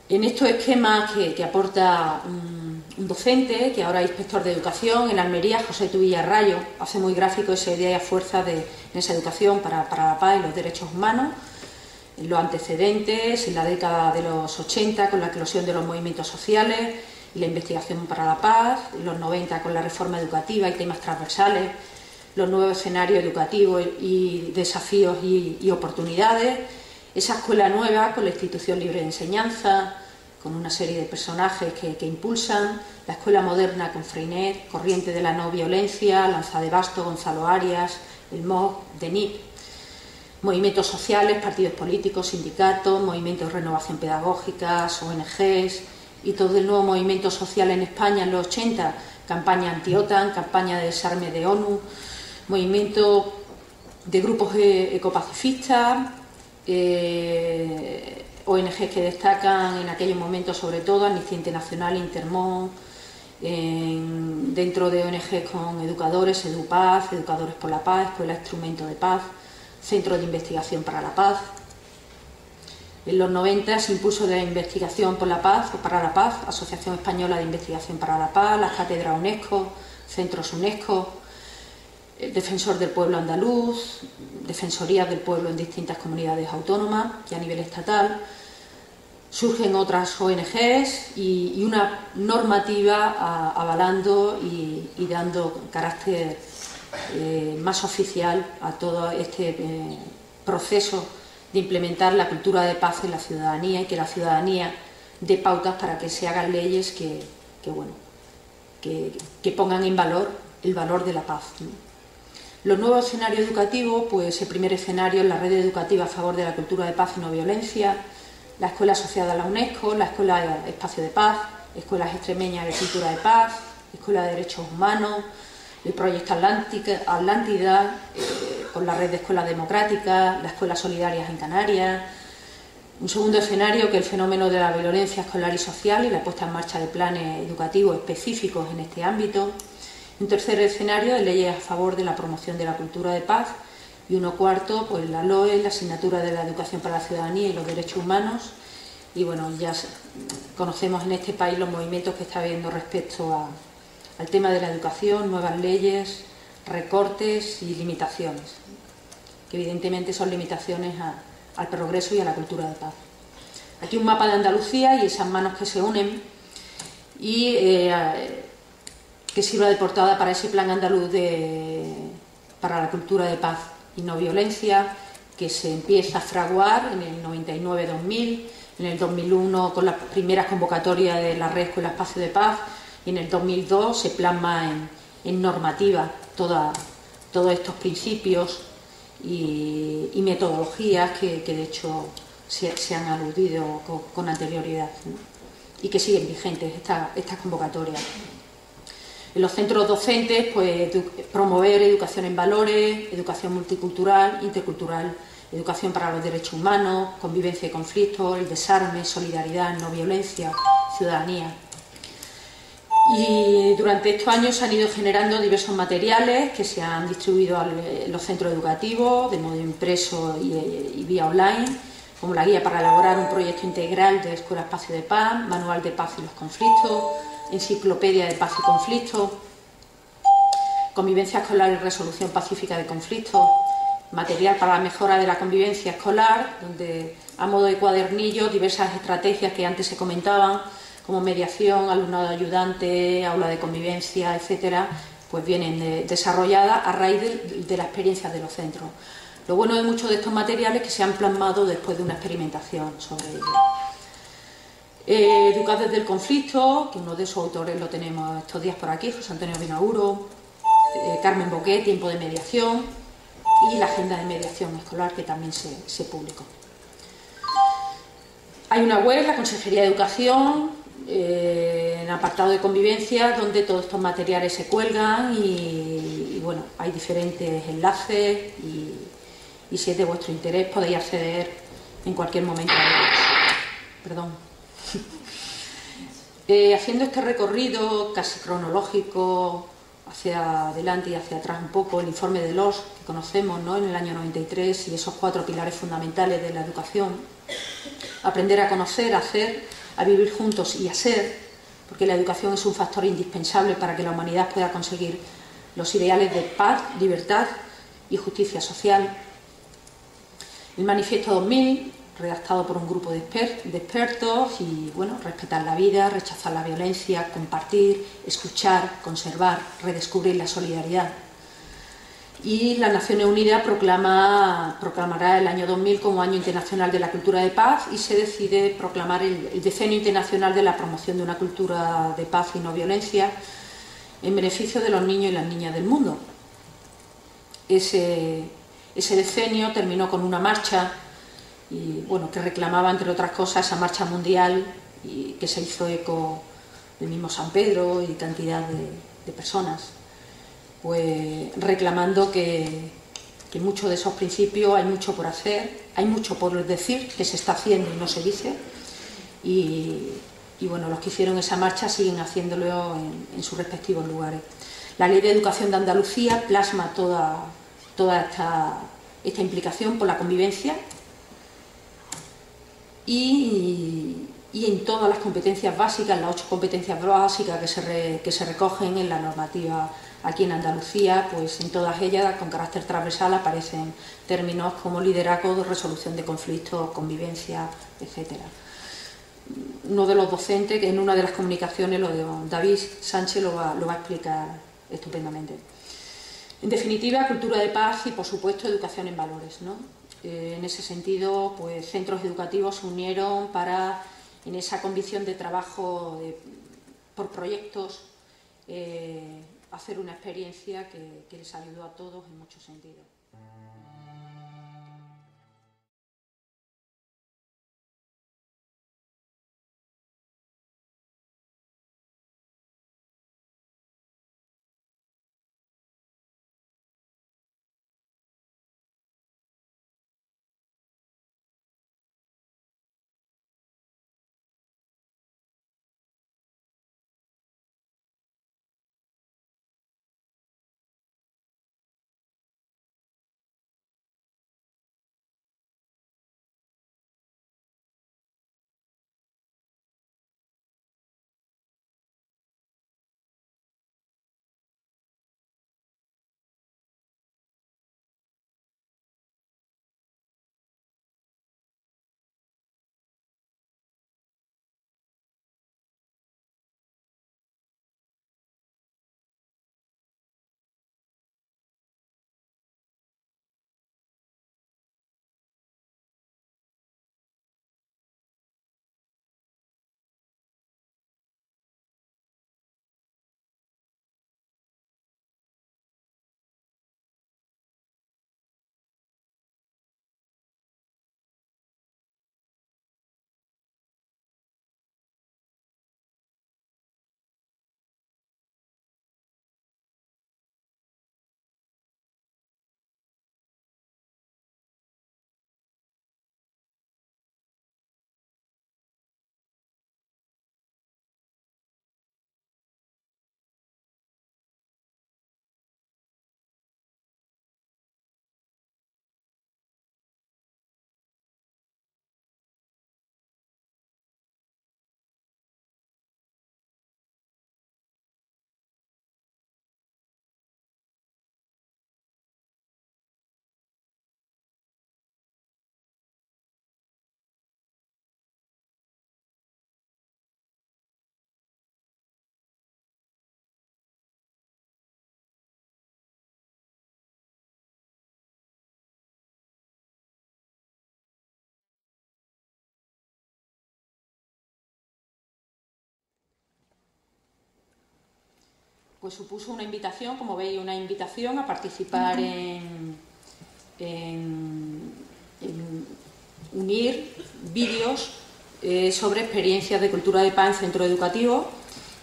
En estos esquemas que aporta un docente, que ahora es inspector de educación en Almería, José Tubilla Rayo, hace muy gráfico esa idea y fuerza en esa educación para la paz y los derechos humanos, en los antecedentes, en la década de los 80 con la eclosión de los movimientos sociales y la investigación para la paz, en los 90 con la reforma educativa y temas transversales, los nuevos escenarios educativos y desafíos y oportunidades, esa escuela nueva con la institución libre de enseñanza, con una serie de personajes que impulsan, la Escuela Moderna con Freinet, Corriente de la No Violencia, Lanza de Basto, Gonzalo Arias, el MOG, DENIP, movimientos sociales, partidos políticos, sindicatos, movimientos de renovación pedagógica, ONGs y todo el nuevo movimiento social en España en los 80, campaña anti-OTAN, campaña de desarme de ONU, movimiento de grupos ecopacifistas, ONGs que destacan en aquellos momentos sobre todo, Amnistía Internacional, Intermón, dentro de ONGs con educadores, EduPaz, Educadores por la Paz, Escuela Instrumento de Paz, Centro de Investigación para la Paz. En los 90, impulso de la investigación por la paz o para la paz, Asociación Española de Investigación para la Paz, las cátedras UNESCO, centros UNESCO, Defensor del Pueblo andaluz, Defensorías del Pueblo en distintas comunidades autónomas y a nivel estatal. Surgen otras ONGs y una normativa avalando y dando carácter más oficial a todo este proceso de implementar la cultura de paz en la ciudadanía y que la ciudadanía dé pautas para que se hagan leyes que pongan en valor el valor de la paz, ¿no? Los nuevos escenarios educativos, pues el primer escenario es la red educativa a favor de la cultura de paz y no violencia, la escuela asociada a la UNESCO, la escuela Espacio de Paz, escuelas extremeñas de cultura de paz, escuela de derechos humanos, el proyecto Atlántida, con la red de escuelas democráticas, las escuelas solidarias en Canarias. Un segundo escenario que el fenómeno de la violencia escolar y social y la puesta en marcha de planes educativos específicos en este ámbito. Un tercer escenario de leyes a favor de la promoción de la cultura de paz. Y uno cuarto, pues la LOE, la asignatura de la educación para la ciudadanía y los derechos humanos. Y bueno, ya conocemos en este país los movimientos que está habiendo respecto al tema de la educación, nuevas leyes, recortes y limitaciones, que evidentemente son limitaciones al progreso y a la cultura de paz. Aquí un mapa de Andalucía y esas manos que se unen y que sirva de portada para ese plan andaluz para la cultura de paz y no violencia, que se empieza a fraguar en el 99-2000, en el 2001 con las primeras convocatorias de la red Escuela Espacio de Paz y en el 2002 se plasma en normativa todos estos principios y metodologías que de hecho se han aludido con anterioridad, ¿no? Y que siguen vigentes estas convocatorias. En los centros docentes, pues promover educación en valores, educación multicultural, intercultural, educación para los derechos humanos, convivencia y conflictos, el desarme, solidaridad, no violencia, ciudadanía. Y durante estos años se han ido generando diversos materiales que se han distribuido en los centros educativos de modo impreso y vía online, como la guía para elaborar un proyecto integral de Escuela Espacio de Paz, manual de paz y los conflictos, enciclopedia de paz y conflictos, convivencia escolar y resolución pacífica de conflictos, material para la mejora de la convivencia escolar, donde a modo de cuadernillo diversas estrategias que antes se comentaban, como mediación, alumnado ayudante, aula de convivencia, etcétera, pues vienen desarrolladas a raíz de la experiencia de los centros. Lo bueno de muchos de estos materiales es que se han plasmado después de una experimentación sobre ellos. Educar desde el conflicto, que uno de sus autores lo tenemos estos días por aquí, José Antonio Vinauro, Carmen Boqué, Tiempo de mediación, y la agenda de mediación escolar que también se publicó. Hay una web, la Consejería de Educación, en apartado de convivencia, donde todos estos materiales se cuelgan y bueno, hay diferentes enlaces y si es de vuestro interés podéis acceder en cualquier momento a ellos. Perdón. Haciendo este recorrido casi cronológico hacia adelante y hacia atrás un poco, el informe de Los que conocemos, ¿no?, en el año 93 y esos 4 pilares fundamentales de la educación, aprender a conocer, a hacer, a vivir juntos y a ser, porque la educación es un factor indispensable para que la humanidad pueda conseguir los ideales de paz, libertad y justicia social. El Manifiesto 2000, redactado por un grupo de expertos y, bueno, respetar la vida, rechazar la violencia, compartir, escuchar, conservar, redescubrir la solidaridad. y las Naciones Unidas proclamará el año 2000 como Año Internacional de la Cultura de Paz y se decide proclamar el Decenio Internacional de la Promoción de una Cultura de Paz y No Violencia en beneficio de los niños y las niñas del mundo. Ese decenio terminó con una marcha y, bueno, que reclamaba, entre otras cosas, esa marcha mundial y que se hizo eco del mismo San Pedro y cantidad de personas, pues reclamando que muchos de esos principios hay mucho por hacer, hay mucho por decir que se está haciendo y no se dice, y bueno, los que hicieron esa marcha siguen haciéndolo en sus respectivos lugares. La Ley de Educación de Andalucía plasma toda esta implicación por la convivencia y en todas las competencias básicas, las 8 competencias básicas que se recogen en la normativa aquí en Andalucía, pues en todas ellas, con carácter transversal, aparecen términos como liderazgo, resolución de conflictos, convivencia, etcétera. Uno de los docentes, que en una de las comunicaciones, lo de David Sánchez, lo va a explicar estupendamente. En definitiva, cultura de paz y, por supuesto, educación en valores, ¿no? En ese sentido, pues centros educativos se unieron para, en esa condición de trabajo por proyectos, hacer una experiencia que les ayudó a todos en muchos sentidos. Pues supuso una invitación, como veis, una invitación a participar en unir vídeos sobre experiencias de cultura de paz en centros educativos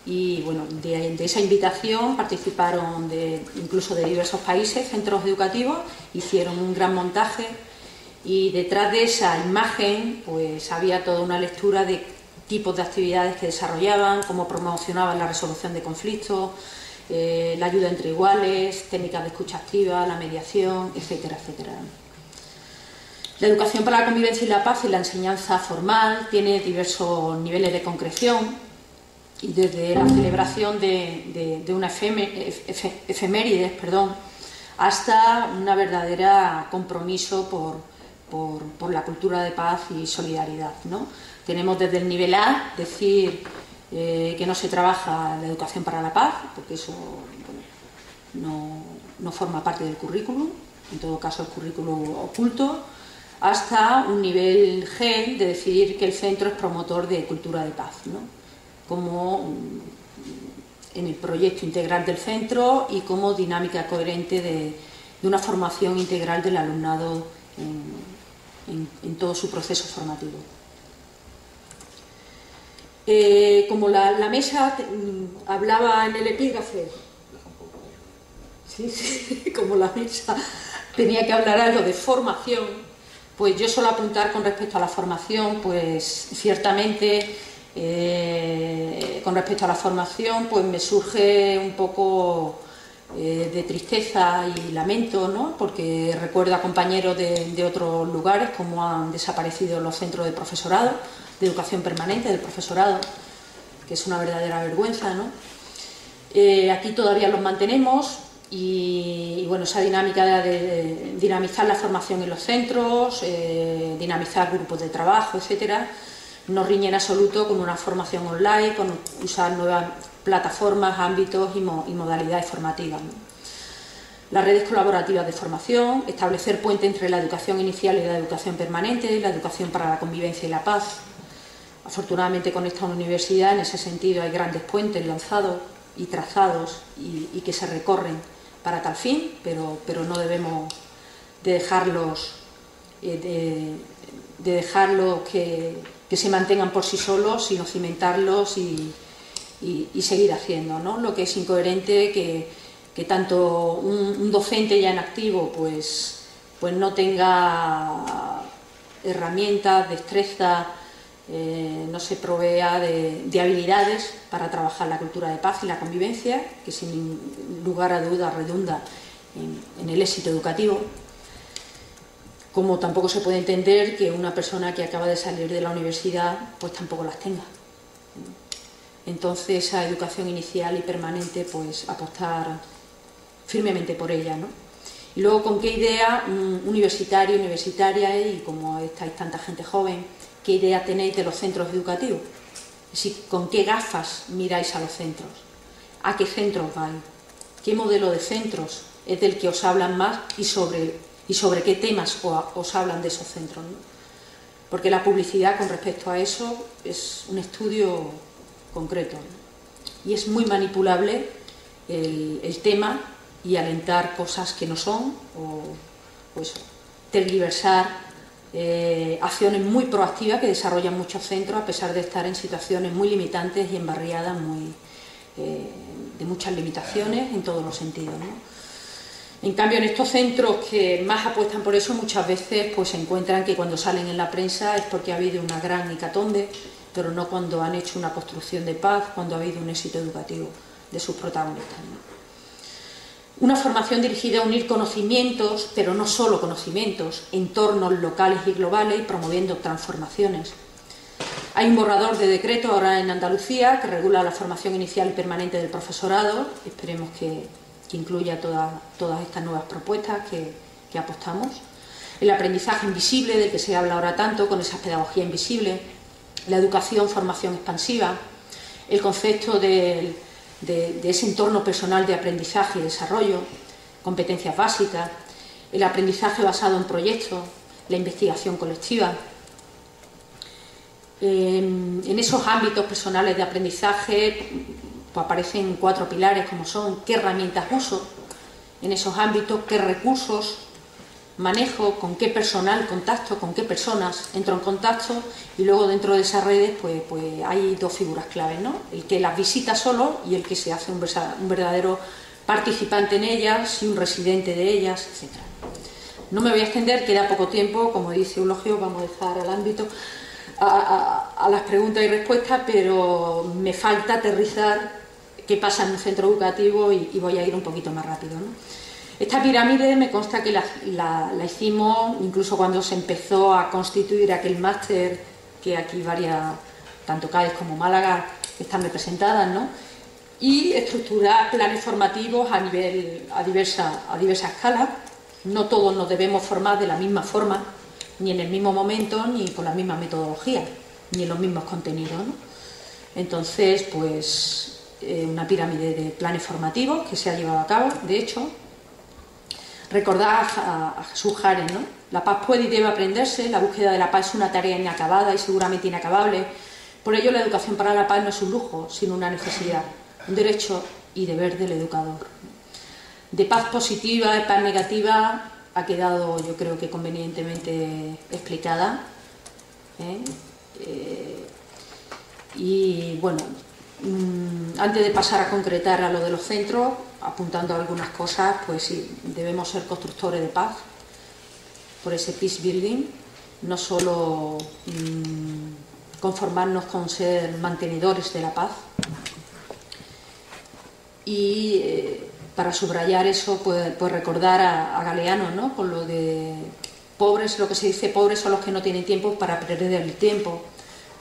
y bueno, de esa invitación participaron incluso de diversos países, centros educativos, hicieron un gran montaje y detrás de esa imagen pues había toda una lectura de tipos de actividades que desarrollaban, cómo promocionaban la resolución de conflictos, la ayuda entre iguales, técnicas de escucha activa, la mediación, etcétera, etcétera. La educación para la convivencia y la paz y la enseñanza formal tiene diversos niveles de concreción y desde la celebración de una efemérides, hasta una verdadera compromiso por la cultura de paz y solidaridad, ¿no? Tenemos desde el nivel A decir que no se trabaja la educación para la paz, porque eso bueno, no forma parte del currículum, en todo caso es currículum oculto, hasta un nivel G de decir que el centro es promotor de cultura de paz, ¿no? Como en el proyecto integral del centro y como dinámica coherente de una formación integral del alumnado en todo su proceso formativo. Como la mesa hablaba en el epígrafe, sí, como la mesa tenía que hablar algo de formación, pues yo suelo apuntar con respecto a la formación, pues ciertamente con respecto a la formación pues me surge un poco de tristeza y lamento, ¿no? Porque recuerdo a compañeros de otros lugares cómo han desaparecido los centros de profesorado, de educación permanente del profesorado, que es una verdadera vergüenza, ¿no? Aquí todavía los mantenemos y bueno, esa dinámica de dinamizar la formación en los centros, dinamizar grupos de trabajo, etcétera, no riñe en absoluto con una formación online, con usar nuevas plataformas, ámbitos y modalidades formativas, ¿no? Las redes colaborativas de formación, establecer puente entre la educación inicial y la educación permanente, la educación para la convivencia y la paz. Afortunadamente con esta universidad en ese sentido hay grandes puentes lanzados y trazados y que se recorren para tal fin, pero no debemos de dejarlos que se mantengan por sí solos, sino cimentarlos y seguir haciendo, ¿no? Lo que es incoherente que tanto un docente ya en activo pues no tenga herramientas, destreza, no se provea de habilidades para trabajar la cultura de paz y la convivencia, que sin lugar a dudas redunda en el éxito educativo. Como tampoco se puede entender que una persona que acaba de salir de la universidad pues tampoco las tenga. Entonces, esa educación inicial y permanente, pues apostar firmemente por ella, ¿no? Y luego, ¿con qué idea universitaria, y como estáis tanta gente joven, qué idea tenéis de los centros educativos? Es decir, ¿con qué gafas miráis a los centros? ¿A qué centros vais? ¿Qué modelo de centros es del que os hablan más y sobre qué temas os hablan de esos centros, ¿no? Porque la publicidad con respecto a eso es un estudio concreto, ¿no? Y es muy manipulable el tema y alentar cosas que no son o eso, tergiversar acciones muy proactivas que desarrollan muchos centros a pesar de estar en situaciones muy limitantes y en barriadas de muchas limitaciones en todos los sentidos, ¿no? En cambio, en estos centros que más apuestan por eso, muchas veces pues se encuentran que cuando salen en la prensa es porque ha habido una gran hecatombe, pero no cuando han hecho una construcción de paz, cuando ha habido un éxito educativo de sus protagonistas, ¿no? Una formación dirigida a unir conocimientos, pero no solo conocimientos, entornos locales y globales, promoviendo transformaciones. Hay un borrador de decreto ahora en Andalucía que regula la formación inicial y permanente del profesorado. Esperemos que incluya todas estas nuevas propuestas que apostamos. El aprendizaje invisible, del que se habla ahora tanto, con esa pedagogía invisible. La educación, formación expansiva. El concepto de ese entorno personal de aprendizaje y desarrollo. Competencias básicas. El aprendizaje basado en proyectos. La investigación colectiva. En esos ámbitos personales de aprendizaje pues aparecen 4 pilares como son qué herramientas uso en esos ámbitos, qué recursos manejo, con qué personal contacto, con qué personas entro en contacto y luego dentro de esas redes pues hay 2 figuras claves, ¿no? El que las visita solo y el que se hace un verdadero participante en ellas y un residente de ellas, etc. No me voy a extender, queda poco tiempo, como dice Eulogio, vamos a dejar al ámbito a las preguntas y respuestas, pero me falta aterrizar qué pasa en un centro educativo y voy a ir un poquito más rápido, ¿no? Esta pirámide me consta que la hicimos incluso cuando se empezó a constituir aquel máster que aquí varias, tanto Cádiz como Málaga, están representadas, ¿no? Y estructurar planes formativos a diversa escala. No todos nos debemos formar de la misma forma, ni en el mismo momento, ni con la misma metodología, ni en los mismos contenidos, ¿no? Entonces, pues una pirámide de planes formativos que se ha llevado a cabo, de hecho. Recordad a Jesús Jares, ¿no? La paz puede y debe aprenderse, la búsqueda de la paz es una tarea inacabada y seguramente inacabable. Por ello, la educación para la paz no es un lujo, sino una necesidad, un derecho y deber del educador. De paz positiva, de paz negativa, ha quedado, yo creo que convenientemente explicada. Y bueno, antes de pasar a concretar a lo de los centros, apuntando a algunas cosas, pues sí, debemos ser constructores de paz por ese peace building, no solo conformarnos con ser mantenedores de la paz. Y para subrayar eso, pues recordar a Galeano, ¿no? Con lo de pobres, lo que se dice pobres son los que no tienen tiempo para perder el tiempo.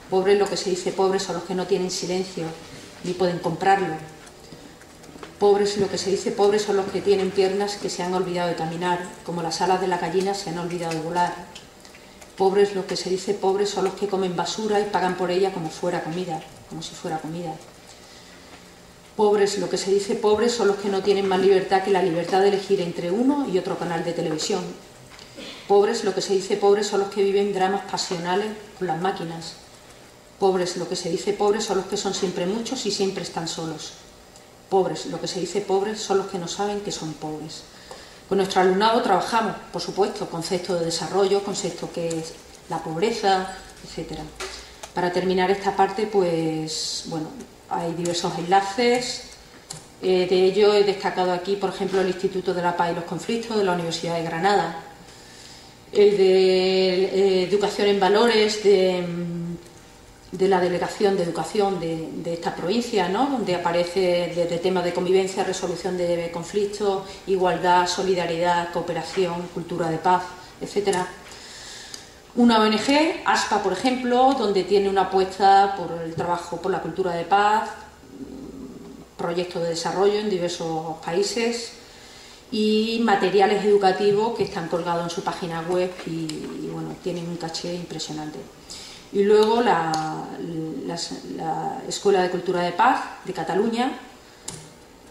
Pobres, lo que se dice pobres son los que no tienen silencio ni pueden comprarlo. Pobres, lo que se dice pobres son los que tienen piernas que se han olvidado de caminar, como las alas de la gallina se han olvidado de volar. Pobres, lo que se dice pobres son los que comen basura y pagan por ella como fuera comida, como si fuera comida. Pobres, lo que se dice pobres son los que no tienen más libertad que la libertad de elegir entre uno y otro canal de televisión. Pobres, lo que se dice pobres son los que viven dramas pasionales con las máquinas. Pobres, lo que se dice pobres son los que son siempre muchos y siempre están solos. Pobres, lo que se dice pobres son los que no saben que son pobres. Con nuestro alumnado trabajamos, por supuesto, conceptos de desarrollo, conceptos que es la pobreza, etc. Para terminar esta parte, pues, bueno, hay diversos enlaces. De ello he destacado aquí, por ejemplo, el Instituto de la Paz y los Conflictos de la Universidad de Granada, el de Educación en Valores de la Delegación de Educación de esta provincia, ¿no? Donde aparece desde temas de convivencia, resolución de conflictos, igualdad, solidaridad, cooperación, cultura de paz, etc. Una ONG, ASPA, por ejemplo, donde tiene una apuesta por el trabajo por la cultura de paz, proyectos de desarrollo en diversos países y materiales educativos que están colgados en su página web y bueno, tienen un caché impresionante. Y luego la Escuela de Cultura de Paz de Cataluña,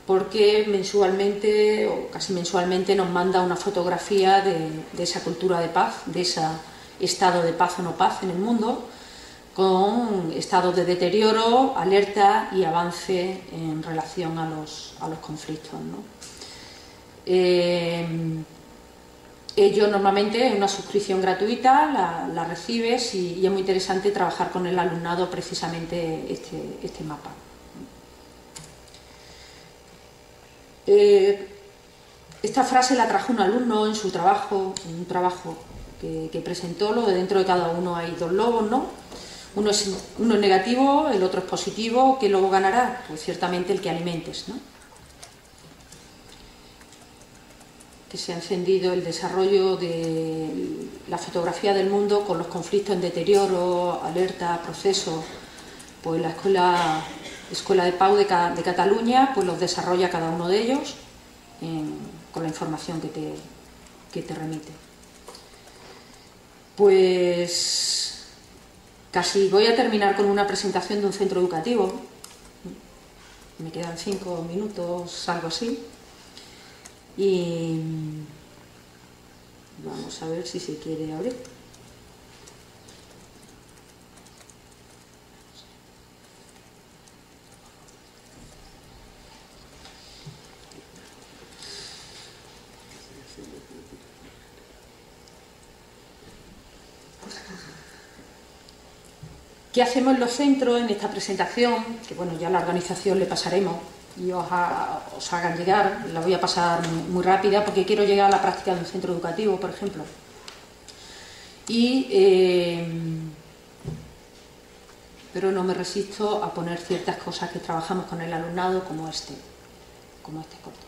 porque mensualmente o casi mensualmente nos manda una fotografía de esa cultura de paz, de ese estado de paz o no paz en el mundo, con estados de deterioro, alerta y avance en relación a los conflictos, ¿no? Ello normalmente es una suscripción gratuita, la recibes y es muy interesante trabajar con el alumnado precisamente este mapa. Esta frase la trajo un alumno en su trabajo, en un trabajo que presentó. Lo de dentro de cada uno hay dos lobos, ¿no? Uno es negativo, el otro es positivo. ¿Qué lobo ganará? Pues ciertamente el que alimentes, ¿no? Que se ha encendido el desarrollo de la fotografía del mundo con los conflictos en deterioro, alerta, proceso. Pues la Escuela de Pau de Cataluña pues los desarrolla cada uno de ellos con la información que te remite. Pues casi voy a terminar con una presentación de un centro educativo. Me quedan 5 minutos, algo así. Y vamos a ver si se quiere abrir. ¿Qué hacemos en los centros en esta presentación? Que bueno, ya a la organización le pasaremos y os hagan llegar. La voy a pasar muy rápida porque quiero llegar a la práctica de un centro educativo, por ejemplo. Pero no me resisto a poner ciertas cosas que trabajamos con el alumnado, como este corto.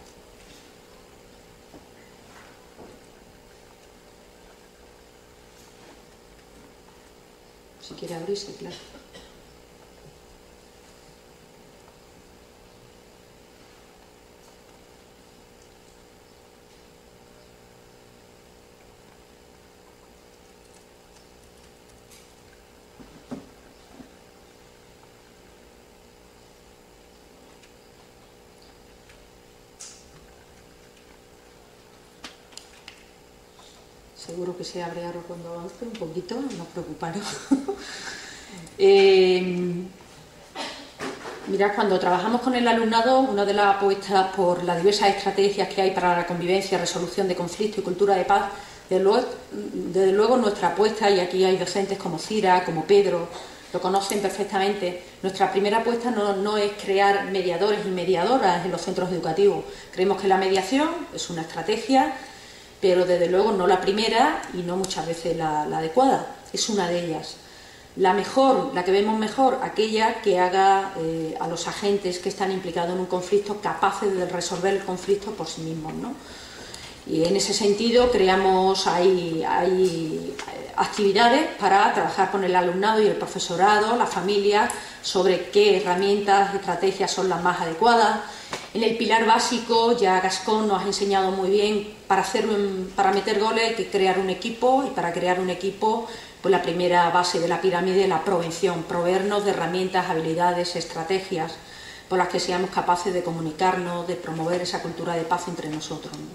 Si quiere abrirse, claro. seguro que se abre ahora cuando avance un poquito, no os preocuparos. Mirad, cuando trabajamos con el alumnado, una de las apuestas por las diversas estrategias que hay para la convivencia, resolución de conflictos y cultura de paz, desde luego nuestra apuesta, y aquí hay docentes como Cira, como Pedro, lo conocen perfectamente, nuestra primera apuesta no es crear mediadores y mediadoras en los centros educativos. Creemos que la mediación es una estrategia, pero desde luego no la primera y no muchas veces la adecuada, es una de ellas. La mejor, la que vemos mejor, aquella que haga a los agentes que están implicados en un conflicto capaces de resolver el conflicto por sí mismos, ¿no? Y en ese sentido creamos, hay actividades para trabajar con el alumnado y el profesorado, la familia, sobre qué herramientas, estrategias son las más adecuadas. En el pilar básico ya Gascón nos ha enseñado muy bien para meter goles hay que crear un equipo, y para crear un equipo pues la primera base de la pirámide es la prevención, proveernos de herramientas, habilidades, estrategias por las que seamos capaces de comunicarnos, de promover esa cultura de paz entre nosotros, ¿no?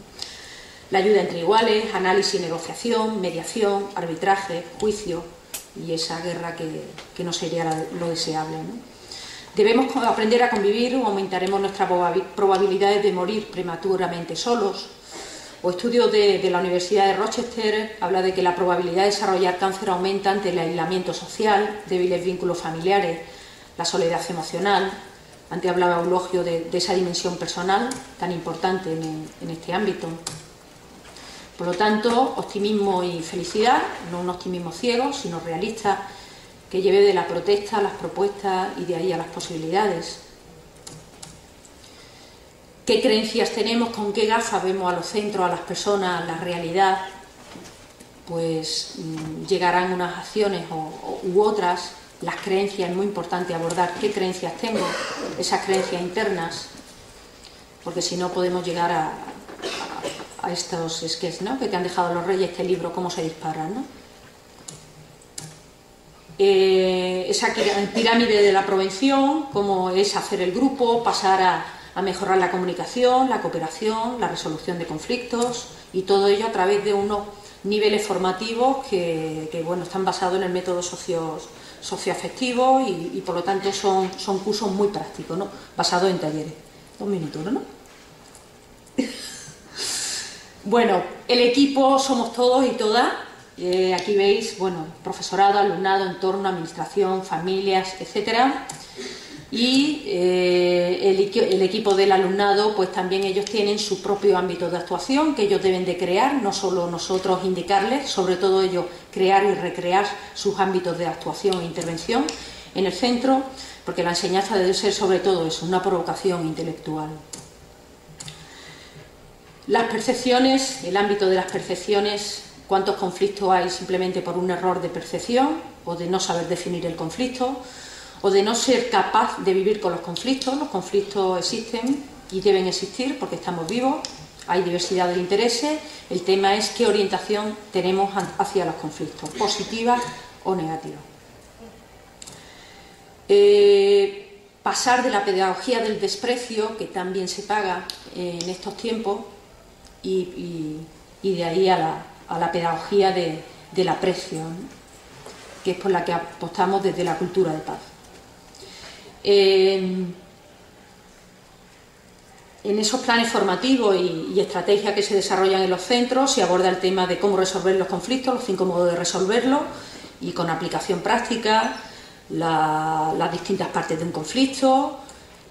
La ayuda entre iguales, análisis y negociación, mediación, arbitraje, juicio y esa guerra que no sería lo deseable, ¿no? Debemos aprender a convivir o aumentaremos nuestras probabilidades de morir prematuramente solos. O estudios de la Universidad de Rochester habla de que la probabilidad de desarrollar cáncer aumenta ante el aislamiento social, débiles vínculos familiares, la soledad emocional. Antes hablaba Eulogio de esa dimensión personal tan importante en este ámbito. Por lo tanto, optimismo y felicidad, no un optimismo ciego, sino realista, que lleve de la protesta a las propuestas y de ahí a las posibilidades. ¿Qué creencias tenemos? ¿Con qué gafas vemos a los centros, a las personas, la realidad? Pues llegarán unas acciones u otras. Las creencias, es muy importante abordar qué creencias tengo, esas creencias internas, porque si no podemos llegar a estos esquemas, ¿no?, que te han dejado los reyes, este libro, cómo se disparan, ¿no? Esa pirámide de la prevención, cómo es hacer el grupo, pasar a mejorar la comunicación, la cooperación, la resolución de conflictos, y todo ello a través de unos niveles formativos que bueno, están basados en el método socioafectivo y por lo tanto son cursos muy prácticos, ¿no?, basados en talleres. 2 minutos, ¿no? Bueno, el equipo somos todos y todas. Aquí veis, bueno, profesorado, alumnado, entorno, administración, familias, etcétera. Y el equipo del alumnado, pues también ellos tienen su propio ámbito de actuación que ellos deben de crear, no solo nosotros indicarles, sobre todo ellos crear y recrear sus ámbitos de actuación e intervención en el centro, porque la enseñanza debe ser sobre todo eso, una provocación intelectual. Las percepciones, el ámbito de las percepciones, cuántos conflictos hay simplemente por un error de percepción o de no saber definir el conflicto o de no ser capaz de vivir con los conflictos. Los conflictos existen y deben existir porque estamos vivos, hay diversidad de intereses, el tema es qué orientación tenemos hacia los conflictos, positiva o negativa. Pasar de la pedagogía del desprecio, que también se paga en estos tiempos, y de ahí a la pedagogía del aprecio, ¿no?, que es por la que apostamos desde la cultura de paz. En esos planes formativos y estrategias que se desarrollan en los centros se aborda el tema de cómo resolver los conflictos, los 5 modos de resolverlos, y con aplicación práctica, las distintas partes de un conflicto,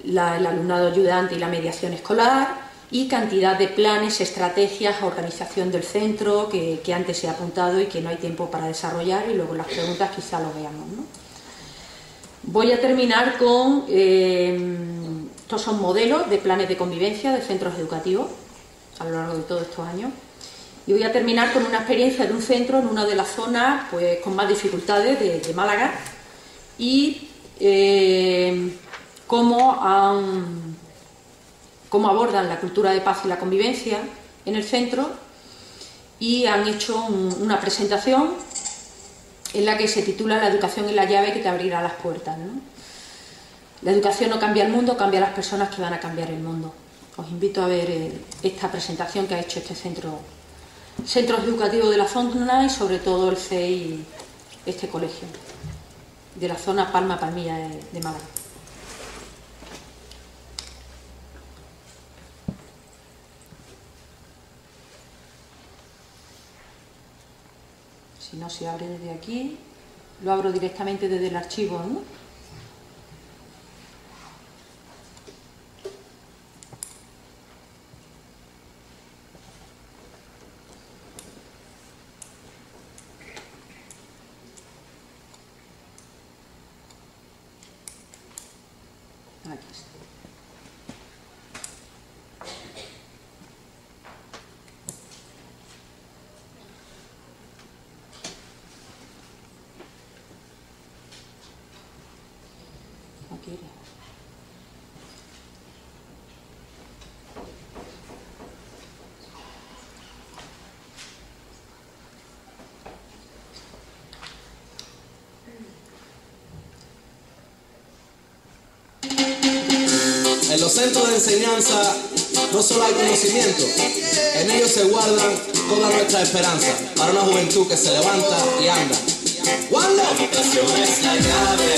el alumnado ayudante y la mediación escolar, y cantidad de planes, estrategias, organización del centro que antes se ha apuntado y que no hay tiempo para desarrollar, y luego en las preguntas quizá lo veamos, ¿no? Voy a terminar con estos son modelos de planes de convivencia de centros educativos a lo largo de todos estos años, y voy a terminar con una experiencia de un centro en una de las zonas pues con más dificultades de Málaga, y cómo abordan la cultura de paz y la convivencia en el centro, y han hecho una presentación en la que se titula La educación es la llave que te abrirá las puertas, ¿no? La educación no cambia el mundo, cambia las personas que van a cambiar el mundo. Os invito a ver esta presentación que ha hecho este centro centros educativos de la zona y sobre todo el CEI, este colegio, de la zona Palma-Palmilla de Málaga. Si no se abre desde aquí, lo abro directamente desde el archivo, ¿no? Aquí está. Aquí. En los centros de enseñanza no solo hay conocimiento, en ellos se guardan toda nuestra esperanza para una juventud que se levanta y anda. ¡Wanda! La educación es la llave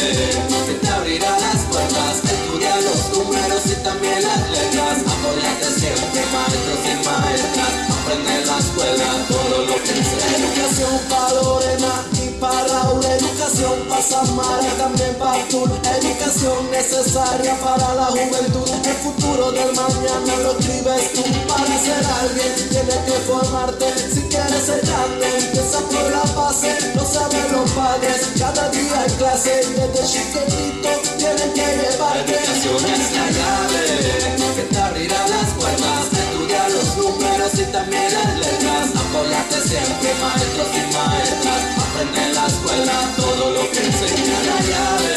que te abrirá las puertas, estudia los números y también las letras, apóyate siempre, maestros y maestras, aprende en la escuela todo lo que enseña. Educación para Lorena y para Raúl, educación para Samara, también para Artur, educación necesaria para la juventud, el futuro del mañana lo escribes tú, para ser alguien tienes que formarte, si quieres ser grande empieza por la base, lo saben los padres, cada día hay clase, desde chiquitito tienen que llevarte. La educación es la llave que te abrirá las puertas, estudia los números y también las letras, apóyate siempre maestros y maestras, aprende en la escuela todo lo que enseña. La llave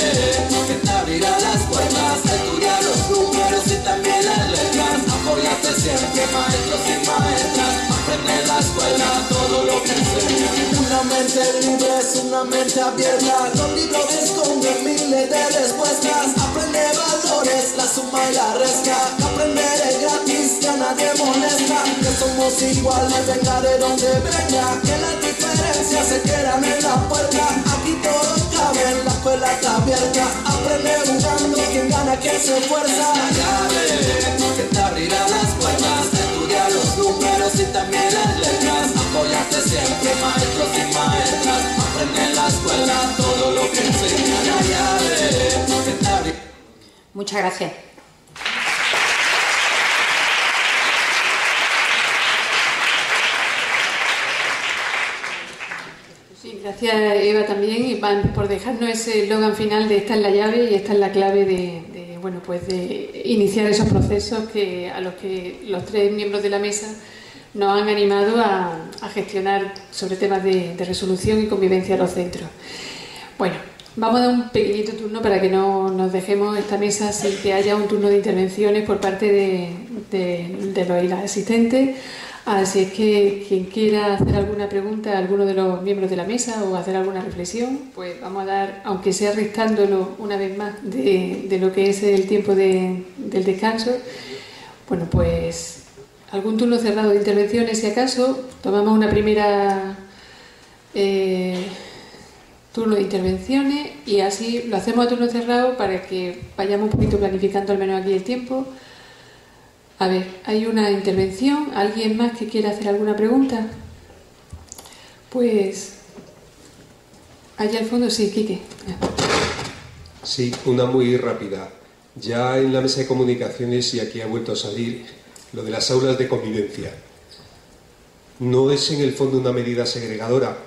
que te abrirá las puertas, estudia los números y también las letras, apóyate siempre maestros y maestras, aprende en la escuela todo lo que enseña. Una mente libre es una mente abierta, los libros esconden miles de respuestas, aprende valores, la suma y la resta, aprender es gratis, que a nadie molesta, que somos iguales, venga de donde venga, que las diferencias se quedan en la puerta, aquí todos caben, la escuela está abierta, aprende jugando, quien gana, quien se esfuerza. La llave que te abrirá las puertas, estudia los números y también las letras, apóyate siempre maestros y maestras, aprende en la escuela todo lo que enseña. La llave que te abrirá. Muchas gracias. Sí, gracias Eva también y por dejarnos ese eslogan final de esta es la llave y esta es la clave de iniciar esos procesos a los que los tres miembros de la mesa nos han animado a gestionar sobre temas de resolución y convivencia en los centros. Bueno, vamos a dar un pequeñito turno para que no nos dejemos esta mesa sin que haya un turno de intervenciones por parte de los y las asistentes. Así es que quien quiera hacer alguna pregunta a alguno de los miembros de la mesa o hacer alguna reflexión, pues vamos a dar, aunque sea restándolo una vez más de lo que es el tiempo del descanso, bueno, pues algún turno cerrado de intervenciones si acaso, tomamos una primera turno de intervenciones y así lo hacemos a turno cerrado para que vayamos un poquito planificando al menos aquí el tiempo. A ver, ¿hay una intervención? ¿Alguien más que quiera hacer alguna pregunta? Pues allá al fondo sí, Quique. Sí, una muy rápida. Ya en la mesa de comunicaciones, y aquí ha vuelto a salir, lo de las aulas de convivencia. No es en el fondo una medida segregadora.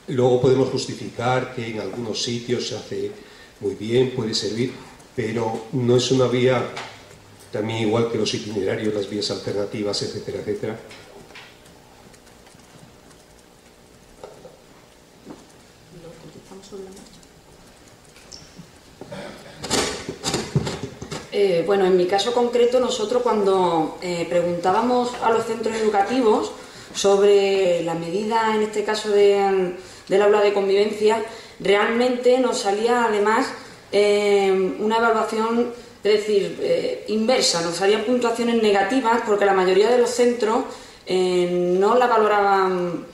Luego podemos justificar que en algunos sitios se hace muy bien, puede servir, pero no es una vía, también igual que los itinerarios, las vías alternativas, etcétera, etcétera. Bueno, en mi caso concreto, nosotros cuando preguntábamos a los centros educativos sobre la medida, en este caso del aula de convivencia, realmente nos salía además una evaluación, es decir, inversa, nos salían puntuaciones negativas porque la mayoría de los centros no la valoraban,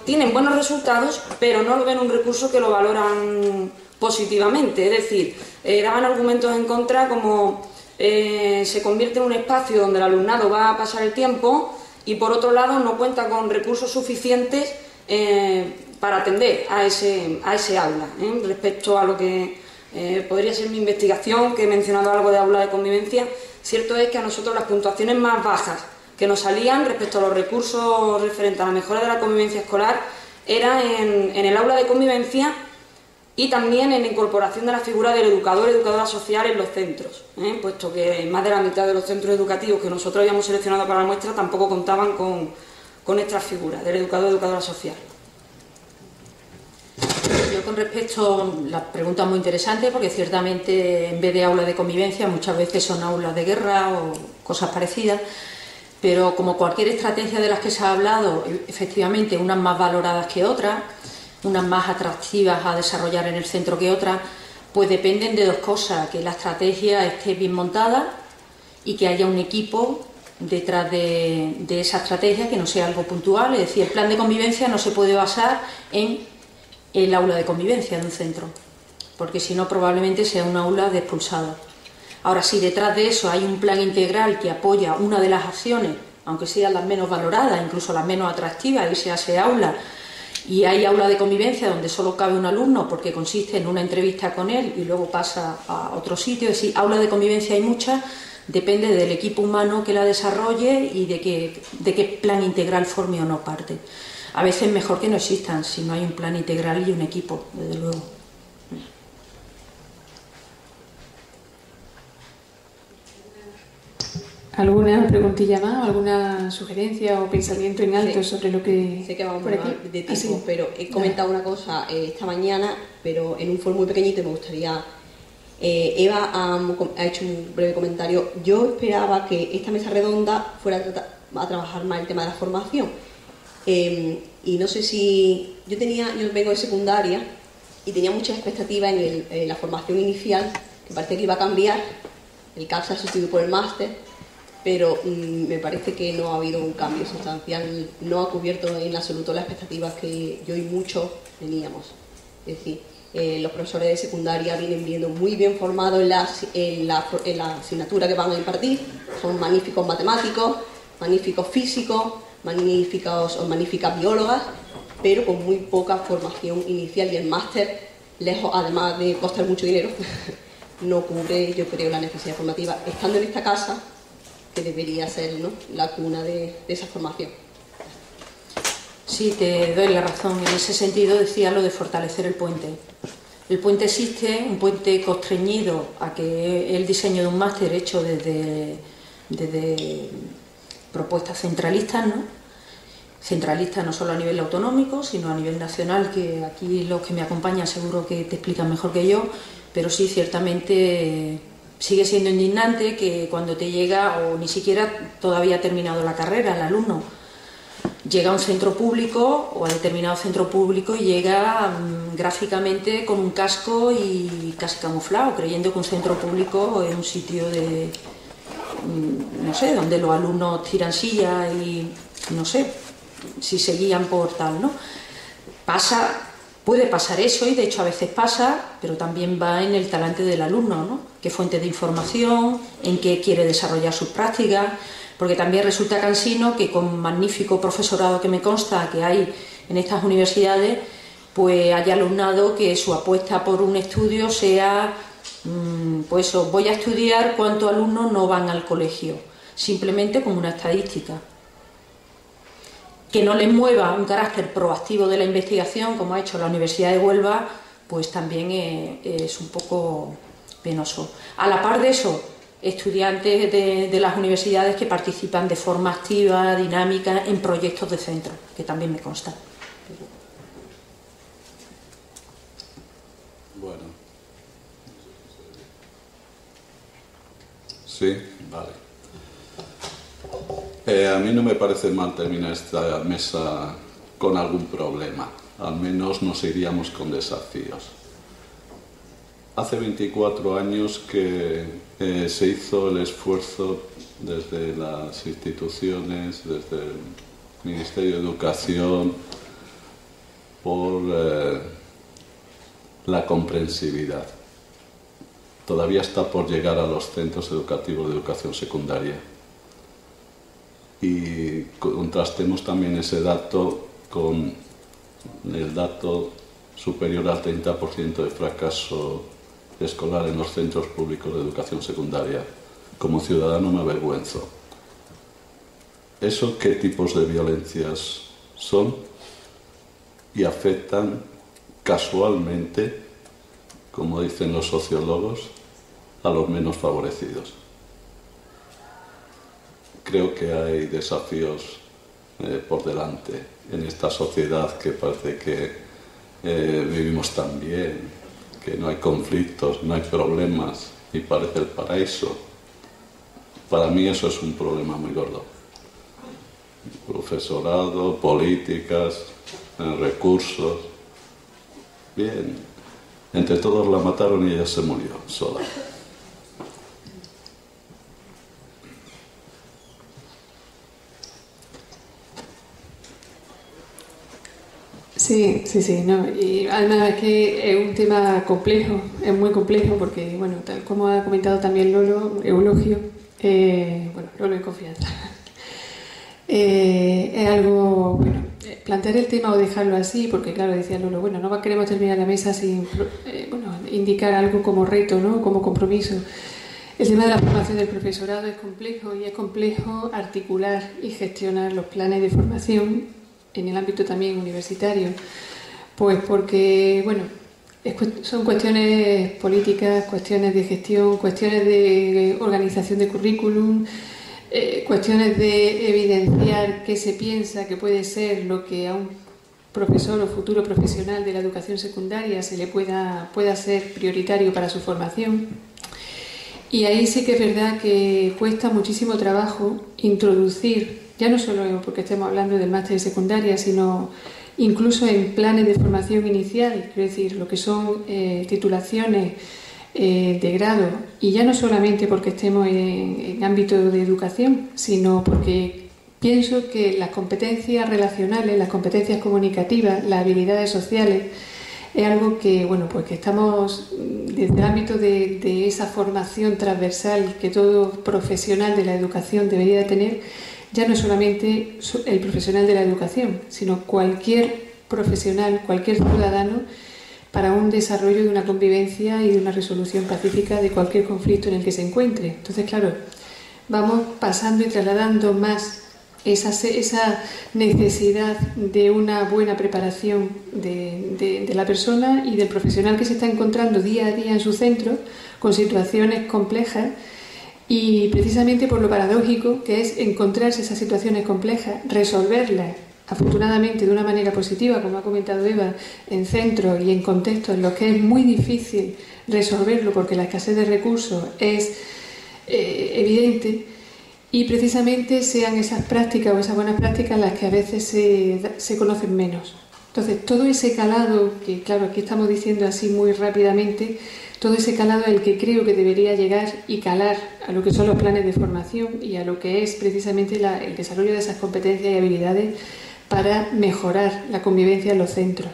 tienen buenos resultados, pero no lo ven un recurso que lo valoran positivamente. Es decir, daban argumentos en contra como se convierte en un espacio donde el alumnado va a pasar el tiempo y por otro lado no cuenta con recursos suficientes para atender a ese aula. Respecto a lo que podría ser mi investigación, que he mencionado algo de aula de convivencia, cierto es que a nosotros las puntuaciones más bajas que nos salían respecto a los recursos referentes a la mejora de la convivencia escolar era en el aula de convivencia y también en la incorporación de la figura del educador, educadora social en los centros, puesto que más de la mitad de los centros educativos que nosotros habíamos seleccionado para la muestra tampoco contaban con esta figura del educador, educadora social. Yo con respecto, la pregunta es muy interesante porque ciertamente en vez de aula de convivencia muchas veces son aulas de guerra o cosas parecidas, pero como cualquier estrategia de las que se ha hablado, efectivamente unas más valoradas que otras, unas más atractivas a desarrollar en el centro que otras, pues dependen de dos cosas: que la estrategia esté bien montada y que haya un equipo detrás de esa estrategia, que no sea algo puntual. Es decir, el plan de convivencia no se puede basar en el aula de convivencia de un centro, porque si no probablemente sea un aula de expulsados. Ahora, si detrás de eso hay un plan integral que apoya una de las acciones, aunque sean las menos valoradas, incluso las menos atractivas, y se hace aula, y hay aula de convivencia donde solo cabe un alumno porque consiste en una entrevista con él y luego pasa a otro sitio, es decir, aula de convivencia hay muchas, depende del equipo humano que la desarrolle y de qué plan integral forme o no parte. A veces es mejor que no existan si no hay un plan integral y un equipo, desde luego. ¿Alguna preguntilla más, alguna sugerencia o pensamiento en alto sobre lo que... Sé que vamos por aquí? de tiempo, pero he comentado una cosa esta mañana, pero en un foro muy pequeñito y me gustaría... Eva ha hecho un breve comentario. Yo esperaba que esta mesa redonda fuera a trabajar más el tema de la formación. Y no sé si... Yo vengo de secundaria y tenía muchas expectativas en la formación inicial, que parecía que iba a cambiar. El CAP se ha sustituido por el máster, pero me parece que no ha habido un cambio sustancial, no ha cubierto en absoluto las expectativas que yo y muchos teníamos. Es decir, los profesores de secundaria vienen viendo muy bien formados en la asignatura que van a impartir, son magníficos matemáticos, magníficos físicos, magníficas biólogas, pero con muy poca formación inicial, y el máster, lejos, además de costar mucho dinero, no cubre, yo creo, la necesidad formativa, estando en esta casa, que debería ser, ¿no?, la cuna de esa formación. Sí, te doy la razón. En ese sentido decía lo de fortalecer el puente. El puente existe, un puente constreñido a que el diseño de un máster hecho desde propuestas centralistas, ¿no? Centralistas no solo a nivel autonómico, sino a nivel nacional, que aquí los que me acompañan seguro que te explican mejor que yo, pero sí, ciertamente sigue siendo indignante que cuando te llega, o ni siquiera todavía ha terminado la carrera, el alumno llega a un centro público o a determinado centro público y llega gráficamente con un casco y casi camuflado, creyendo que un centro público es un sitio de, no sé, donde los alumnos tiran sillas y no sé si se guían por tal, ¿no? Puede pasar eso, y de hecho a veces pasa, pero también va en el talante del alumno, ¿no? Qué fuente de información, en qué quiere desarrollar sus prácticas, porque también resulta cansino que con magnífico profesorado que me consta que hay en estas universidades, pues haya alumnado que su apuesta por un estudio sea, pues voy a estudiar cuántos alumnos no van al colegio, simplemente como una estadística. Que no les mueva un carácter proactivo de la investigación, como ha hecho la Universidad de Huelva, pues también es un poco penoso. A la par de eso, estudiantes de las universidades que participan de forma activa, dinámica, en proyectos de centro, que también me consta. Bueno. Sí, vale. A mí no me parece mal terminar esta mesa con algún problema. Al menos nos iríamos con desafíos. Hace 24 años que se hizo el esfuerzo desde las instituciones, desde el Ministerio de Educación, por la comprensividad. Todavía está por llegar a los centros educativos de educación secundaria. Y contrastemos también ese dato con el dato superior al 30% de fracaso escolar en los centros públicos de educación secundaria. Como ciudadano me avergüenzo. ¿Eso qué tipos de violencias son? Y afectan casualmente, como dicen los sociólogos, a los menos favorecidos. Creo que hay desafíos por delante en esta sociedad que parece que vivimos tan bien, que no hay conflictos, no hay problemas y parece el paraíso. Para mí eso es un problema muy gordo. Profesorado, políticas, recursos. Bien, entre todos la mataron y ella se murió sola. Sí, no, y además es que es un tema complejo, es muy complejo porque, bueno, tal como ha comentado también Eulogio, Lolo en confianza, es algo, bueno, plantear el tema o dejarlo así, porque claro, decía Lolo, bueno, no queremos terminar la mesa sin, indicar algo como reto, ¿no?, como compromiso. El tema de la formación del profesorado es complejo y es complejo articular y gestionar los planes de formación en el ámbito también universitario, pues porque, bueno, son cuestiones políticas, cuestiones de gestión, cuestiones de organización de currículum, cuestiones de evidenciar qué se piensa que puede ser lo que a un profesor o futuro profesional de la educación secundaria se le pueda ser prioritario para su formación. Y ahí sí que es verdad que cuesta muchísimo trabajo introducir, ya no solo porque estemos hablando del máster de secundaria, sino incluso en planes de formación inicial, quiero decir, lo que son titulaciones de grado, y ya no solamente porque estemos en ámbito de educación, sino porque pienso que las competencias relacionales, las competencias comunicativas, las habilidades sociales, es algo que, bueno, pues que estamos desde el ámbito de esa formación transversal que todo profesional de la educación debería tener. Ya no solamente el profesional de la educación, sino cualquier profesional, cualquier ciudadano, para un desarrollo de una convivencia y de una resolución pacífica de cualquier conflicto en el que se encuentre. Entonces, claro, vamos pasando y trasladando más esa necesidad de una buena preparación de la persona y del profesional que se está encontrando día a día en su centro con situaciones complejas. Y precisamente por lo paradójico que es encontrarse esas situaciones complejas, resolverlas afortunadamente de una manera positiva, como ha comentado Eva, en centros y en contextos en los que es muy difícil resolverlo porque la escasez de recursos es evidente, y precisamente sean esas prácticas o esas buenas prácticas las que a veces se conocen menos. Entonces, todo ese calado, que claro, aquí estamos diciendo así muy rápidamente, todo ese calado es el que creo que debería llegar y calar a lo que son los planes de formación y a lo que es precisamente el desarrollo de esas competencias y habilidades para mejorar la convivencia en los centros.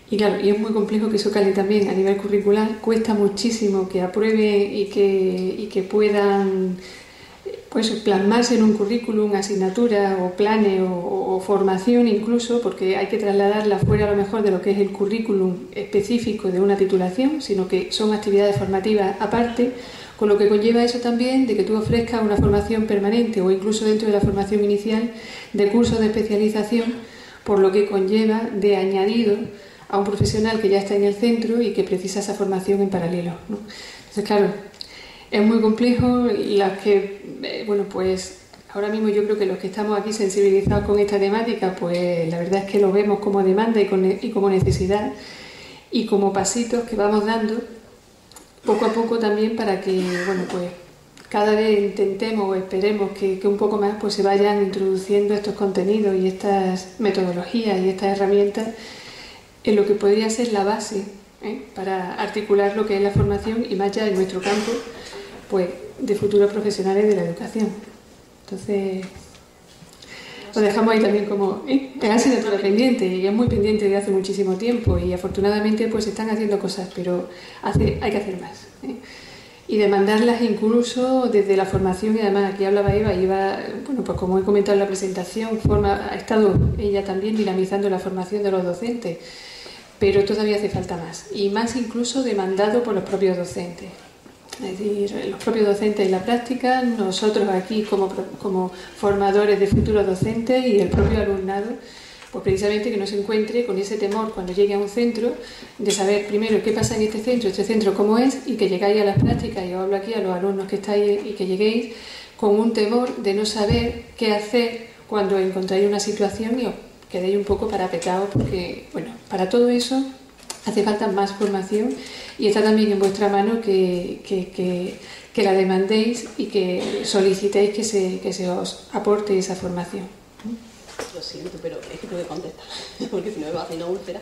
Y claro, y es muy complejo que eso cale también a nivel curricular, cuesta muchísimo que aprueben y que puedan pues plasmarse en un currículum, asignatura o planes o formación incluso, porque hay que trasladarla fuera a lo mejor de lo que es el currículum específico de una titulación, sino que son actividades formativas aparte, con lo que conlleva eso también de que tú ofrezcas una formación permanente o incluso dentro de la formación inicial de cursos de especialización, por lo que conlleva de añadido a un profesional que ya está en el centro y que precisa esa formación en paralelo, ¿no? Entonces, claro, es muy complejo y las que, bueno, pues ahora mismo yo creo que los que estamos aquí sensibilizados con esta temática, pues la verdad es que lo vemos como demanda y como necesidad y como pasitos que vamos dando poco a poco también para que, bueno, pues cada vez intentemos o esperemos que un poco más pues se vayan introduciendo estos contenidos y estas metodologías y estas herramientas en lo que podría ser la base para articular lo que es la formación y más ya en nuestro campo, pues de futuros profesionales de la educación. Entonces, lo dejamos ahí también como es asignatura pendiente, y es muy pendiente desde hace muchísimo tiempo, y afortunadamente pues se están haciendo cosas, pero hay que hacer más, y demandarlas incluso desde la formación. Y además aquí hablaba Eva, bueno, pues como he comentado en la presentación, ha estado ella también dinamizando la formación de los docentes, pero todavía hace falta más, y más incluso demandado por los propios docentes. Es decir, los propios docentes en la práctica, nosotros aquí como formadores de futuros docentes, y el propio alumnado, pues precisamente que no se encuentre con ese temor cuando llegue a un centro de saber primero qué pasa en este centro cómo es, y que llegáis a las prácticas, y os hablo aquí a los alumnos que estáis, y que lleguéis con un temor de no saber qué hacer cuando encontráis una situación y os quedéis un poco parapetados, porque, bueno, para todo eso hace falta más formación, y está también en vuestra mano que la demandéis y que solicitéis que se os aporte esa formación. Lo siento, pero es que tengo que contestar, porque si no me va a hacer una úlcera.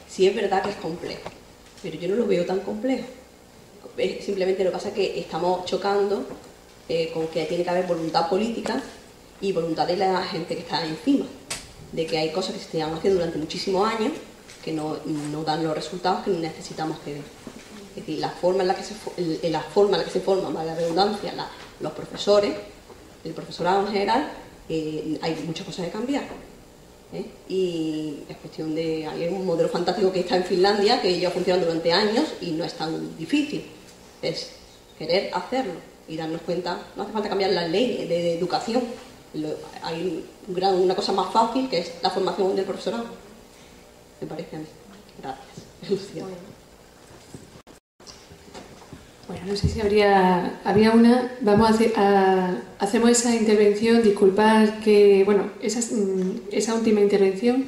Sí, es verdad que es complejo, pero yo no lo veo tan complejo. Simplemente lo que pasa es que estamos chocando con que tiene que haber voluntad política y voluntad de la gente que está encima, de que hay cosas que se llevan haciendo durante muchísimos años que no dan los resultados que necesitamos que den. Es decir, la forma en la que se forman, para la redundancia, los profesores, el profesorado en general, hay muchas cosas que cambiar. Y es cuestión de... Hay un modelo fantástico que está en Finlandia, que lleva funcionando durante años y no es tan difícil. Es querer hacerlo y darnos cuenta. No hace falta cambiar las leyes de educación. Hay una cosa más fácil, que es la formación del profesorado. Me parece a mí. Gracias, Lucía. Bueno, no sé si había una. Hacemos esa intervención, disculpar que, bueno, esa última intervención,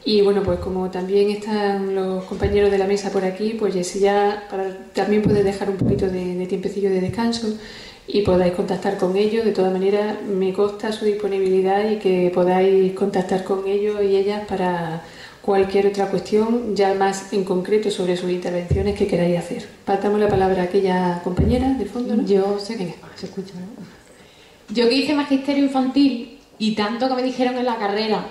y bueno, pues como también están los compañeros de la mesa por aquí, pues ya también podéis dejar un poquito de tiempecillo de descanso y podáis contactar con ellos. De todas maneras, me consta su disponibilidad, y que podáis contactar con ellos y ellas para cualquier otra cuestión ya más en concreto sobre sus intervenciones que queráis hacer. Pasamos la palabra a aquella compañera del fondo, ¿no? Yo sé que se escucha, ¿no? Yo que hice magisterio infantil, y tanto que me dijeron en la carrera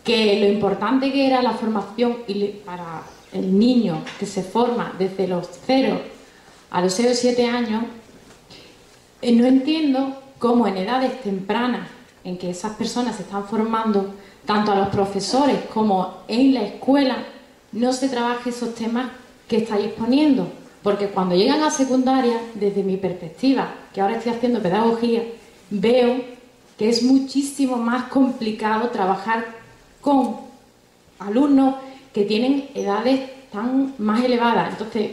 que lo importante que era la formación para el niño que se forma desde los 0 a los 6 o 7 años, no entiendo cómo en edades tempranas en que esas personas se están formando, tanto a los profesores como en la escuela, no se trabaje esos temas que estáis poniendo. Porque cuando llegan a secundaria, desde mi perspectiva, que ahora estoy haciendo pedagogía, veo que es muchísimo más complicado trabajar con alumnos que tienen edades tan más elevadas. Entonces,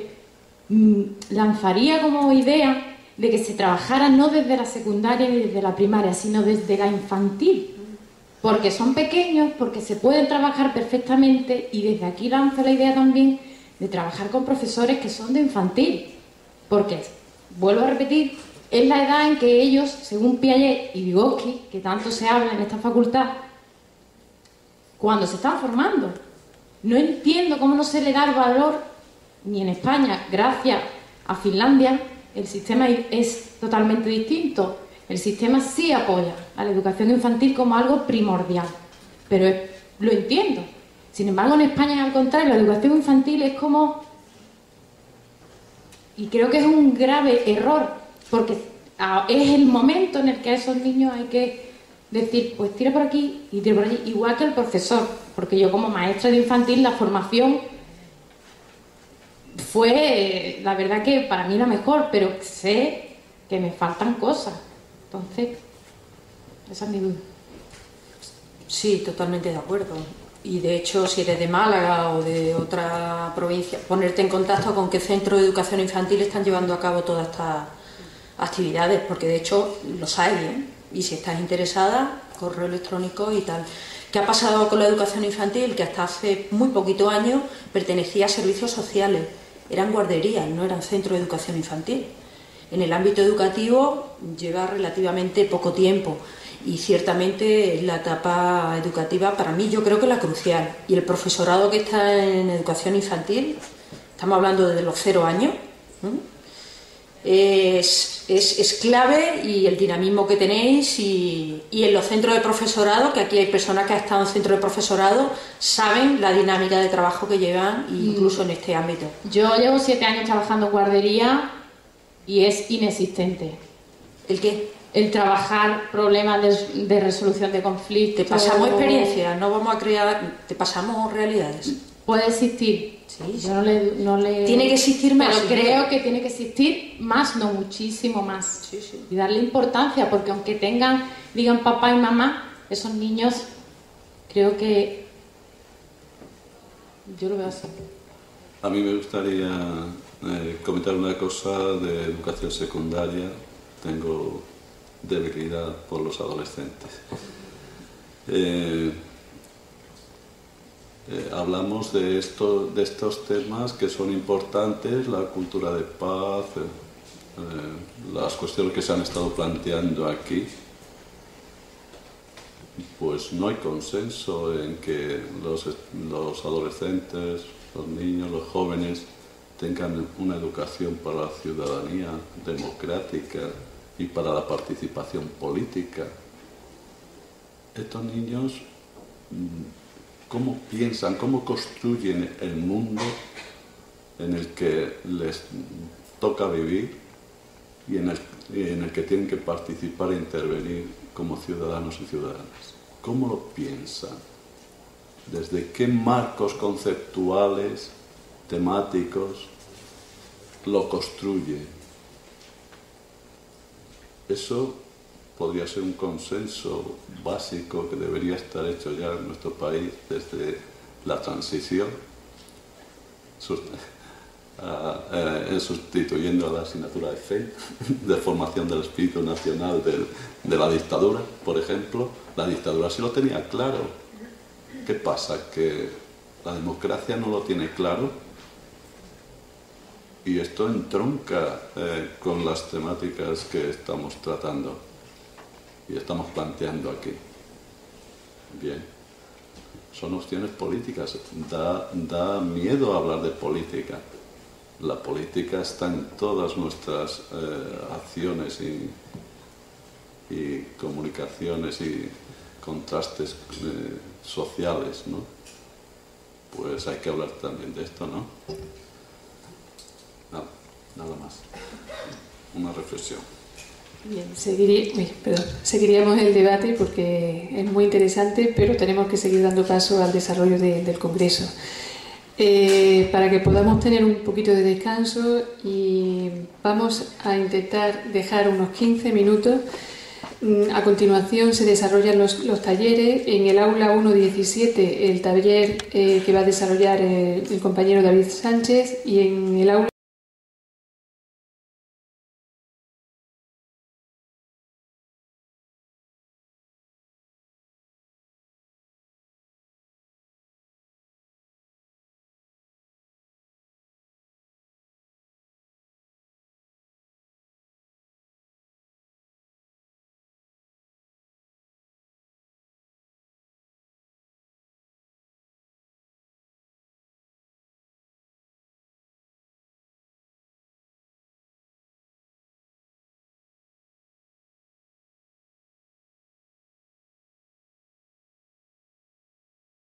lanzaría como idea de que se trabajara no desde la secundaria ni desde la primaria, sino desde la infantil. Porque son pequeños, porque se pueden trabajar perfectamente, y desde aquí lanzo la idea también de trabajar con profesores que son de infantil. Porque, vuelvo a repetir, es la edad en que ellos, según Piaget y Vygotsky, que tanto se habla en esta facultad, cuando se están formando. No entiendo cómo no se le da el valor, ni en España, gracias a Finlandia, el sistema es totalmente distinto. El sistema sí apoya a la educación infantil como algo primordial, pero lo entiendo. Sin embargo, en España, al contrario, la educación infantil es como... Y creo que es un grave error, porque es el momento en el que a esos niños hay que decir, pues tira por aquí y tira por allí, igual que el profesor, porque yo como maestra de infantil la formación fue, la verdad que para mí la mejor, pero sé que me faltan cosas. Entonces, esa es mi duda. Sí, totalmente de acuerdo. Y de hecho, si eres de Málaga o de otra provincia, ponerte en contacto con qué centro de educación infantil están llevando a cabo todas estas actividades, porque de hecho los hay, ¿eh? Y si estás interesada, correo electrónico y tal. ¿Qué ha pasado con la educación infantil? Que hasta hace muy poquito años pertenecía a servicios sociales, eran guarderías, no eran centros de educación infantil. En el ámbito educativo lleva relativamente poco tiempo, y ciertamente es la etapa educativa, para mí yo creo que la crucial. Y el profesorado que está en educación infantil, estamos hablando desde los 0 años, es clave, y el dinamismo que tenéis, y en los centros de profesorado, que aquí hay personas que han estado en centros de profesorado, saben la dinámica de trabajo que llevan, incluso en este ámbito. Yo llevo 7 años trabajando en guardería y es inexistente. ¿El qué? El trabajar problemas de resolución de conflictos. Te pasamos experiencias, no vamos a crear, te pasamos realidades. Puede existir. Sí, sí. Yo no le... Tiene que existir más. Pero creo que tiene que existir más, no muchísimo más. Sí, sí. Y darle importancia, porque aunque digan papá y mamá, esos niños, creo que... Yo lo veo así. A mí me gustaría comentar una cosa de educación secundaria. Tengo debilidad por los adolescentes. Hablamos de estos temas que son importantes, la cultura de paz, las cuestiones que se han estado planteando aquí. Pues no hay consenso en que los adolescentes, los niños, los jóvenes tengan una educación para la ciudadanía democrática y para la participación política. Estos niños, ¿cómo piensan, cómo construyen el mundo en el que les toca vivir y en el que tienen que participar e intervenir como ciudadanos y ciudadanas? ¿Cómo lo piensan? ¿Desde qué marcos conceptuales, temáticos lo construyen? Eso podría ser un consenso básico que debería estar hecho ya en nuestro país desde la transición, sustituyendo a la asignatura de fe, de formación del espíritu nacional de la dictadura, por ejemplo. La dictadura sí lo tenía claro. ¿Qué pasa? Que la democracia no lo tiene claro, y esto entronca con las temáticas que estamos tratando y estamos planteando aquí. Bien, son opciones políticas. Da miedo hablar de política. La política está en todas nuestras acciones y comunicaciones y contrastes sociales, ¿no? Pues hay que hablar también de esto, ¿no? Nada más. Una reflexión. Bien, seguiríamos el debate porque es muy interesante, pero tenemos que seguir dando paso al desarrollo del Congreso. Para que podamos tener un poquito de descanso, y vamos a intentar dejar unos 15 minutos. A continuación se desarrollan los talleres. En el aula 1.17 el taller que va a desarrollar el compañero David Sánchez, y en el aula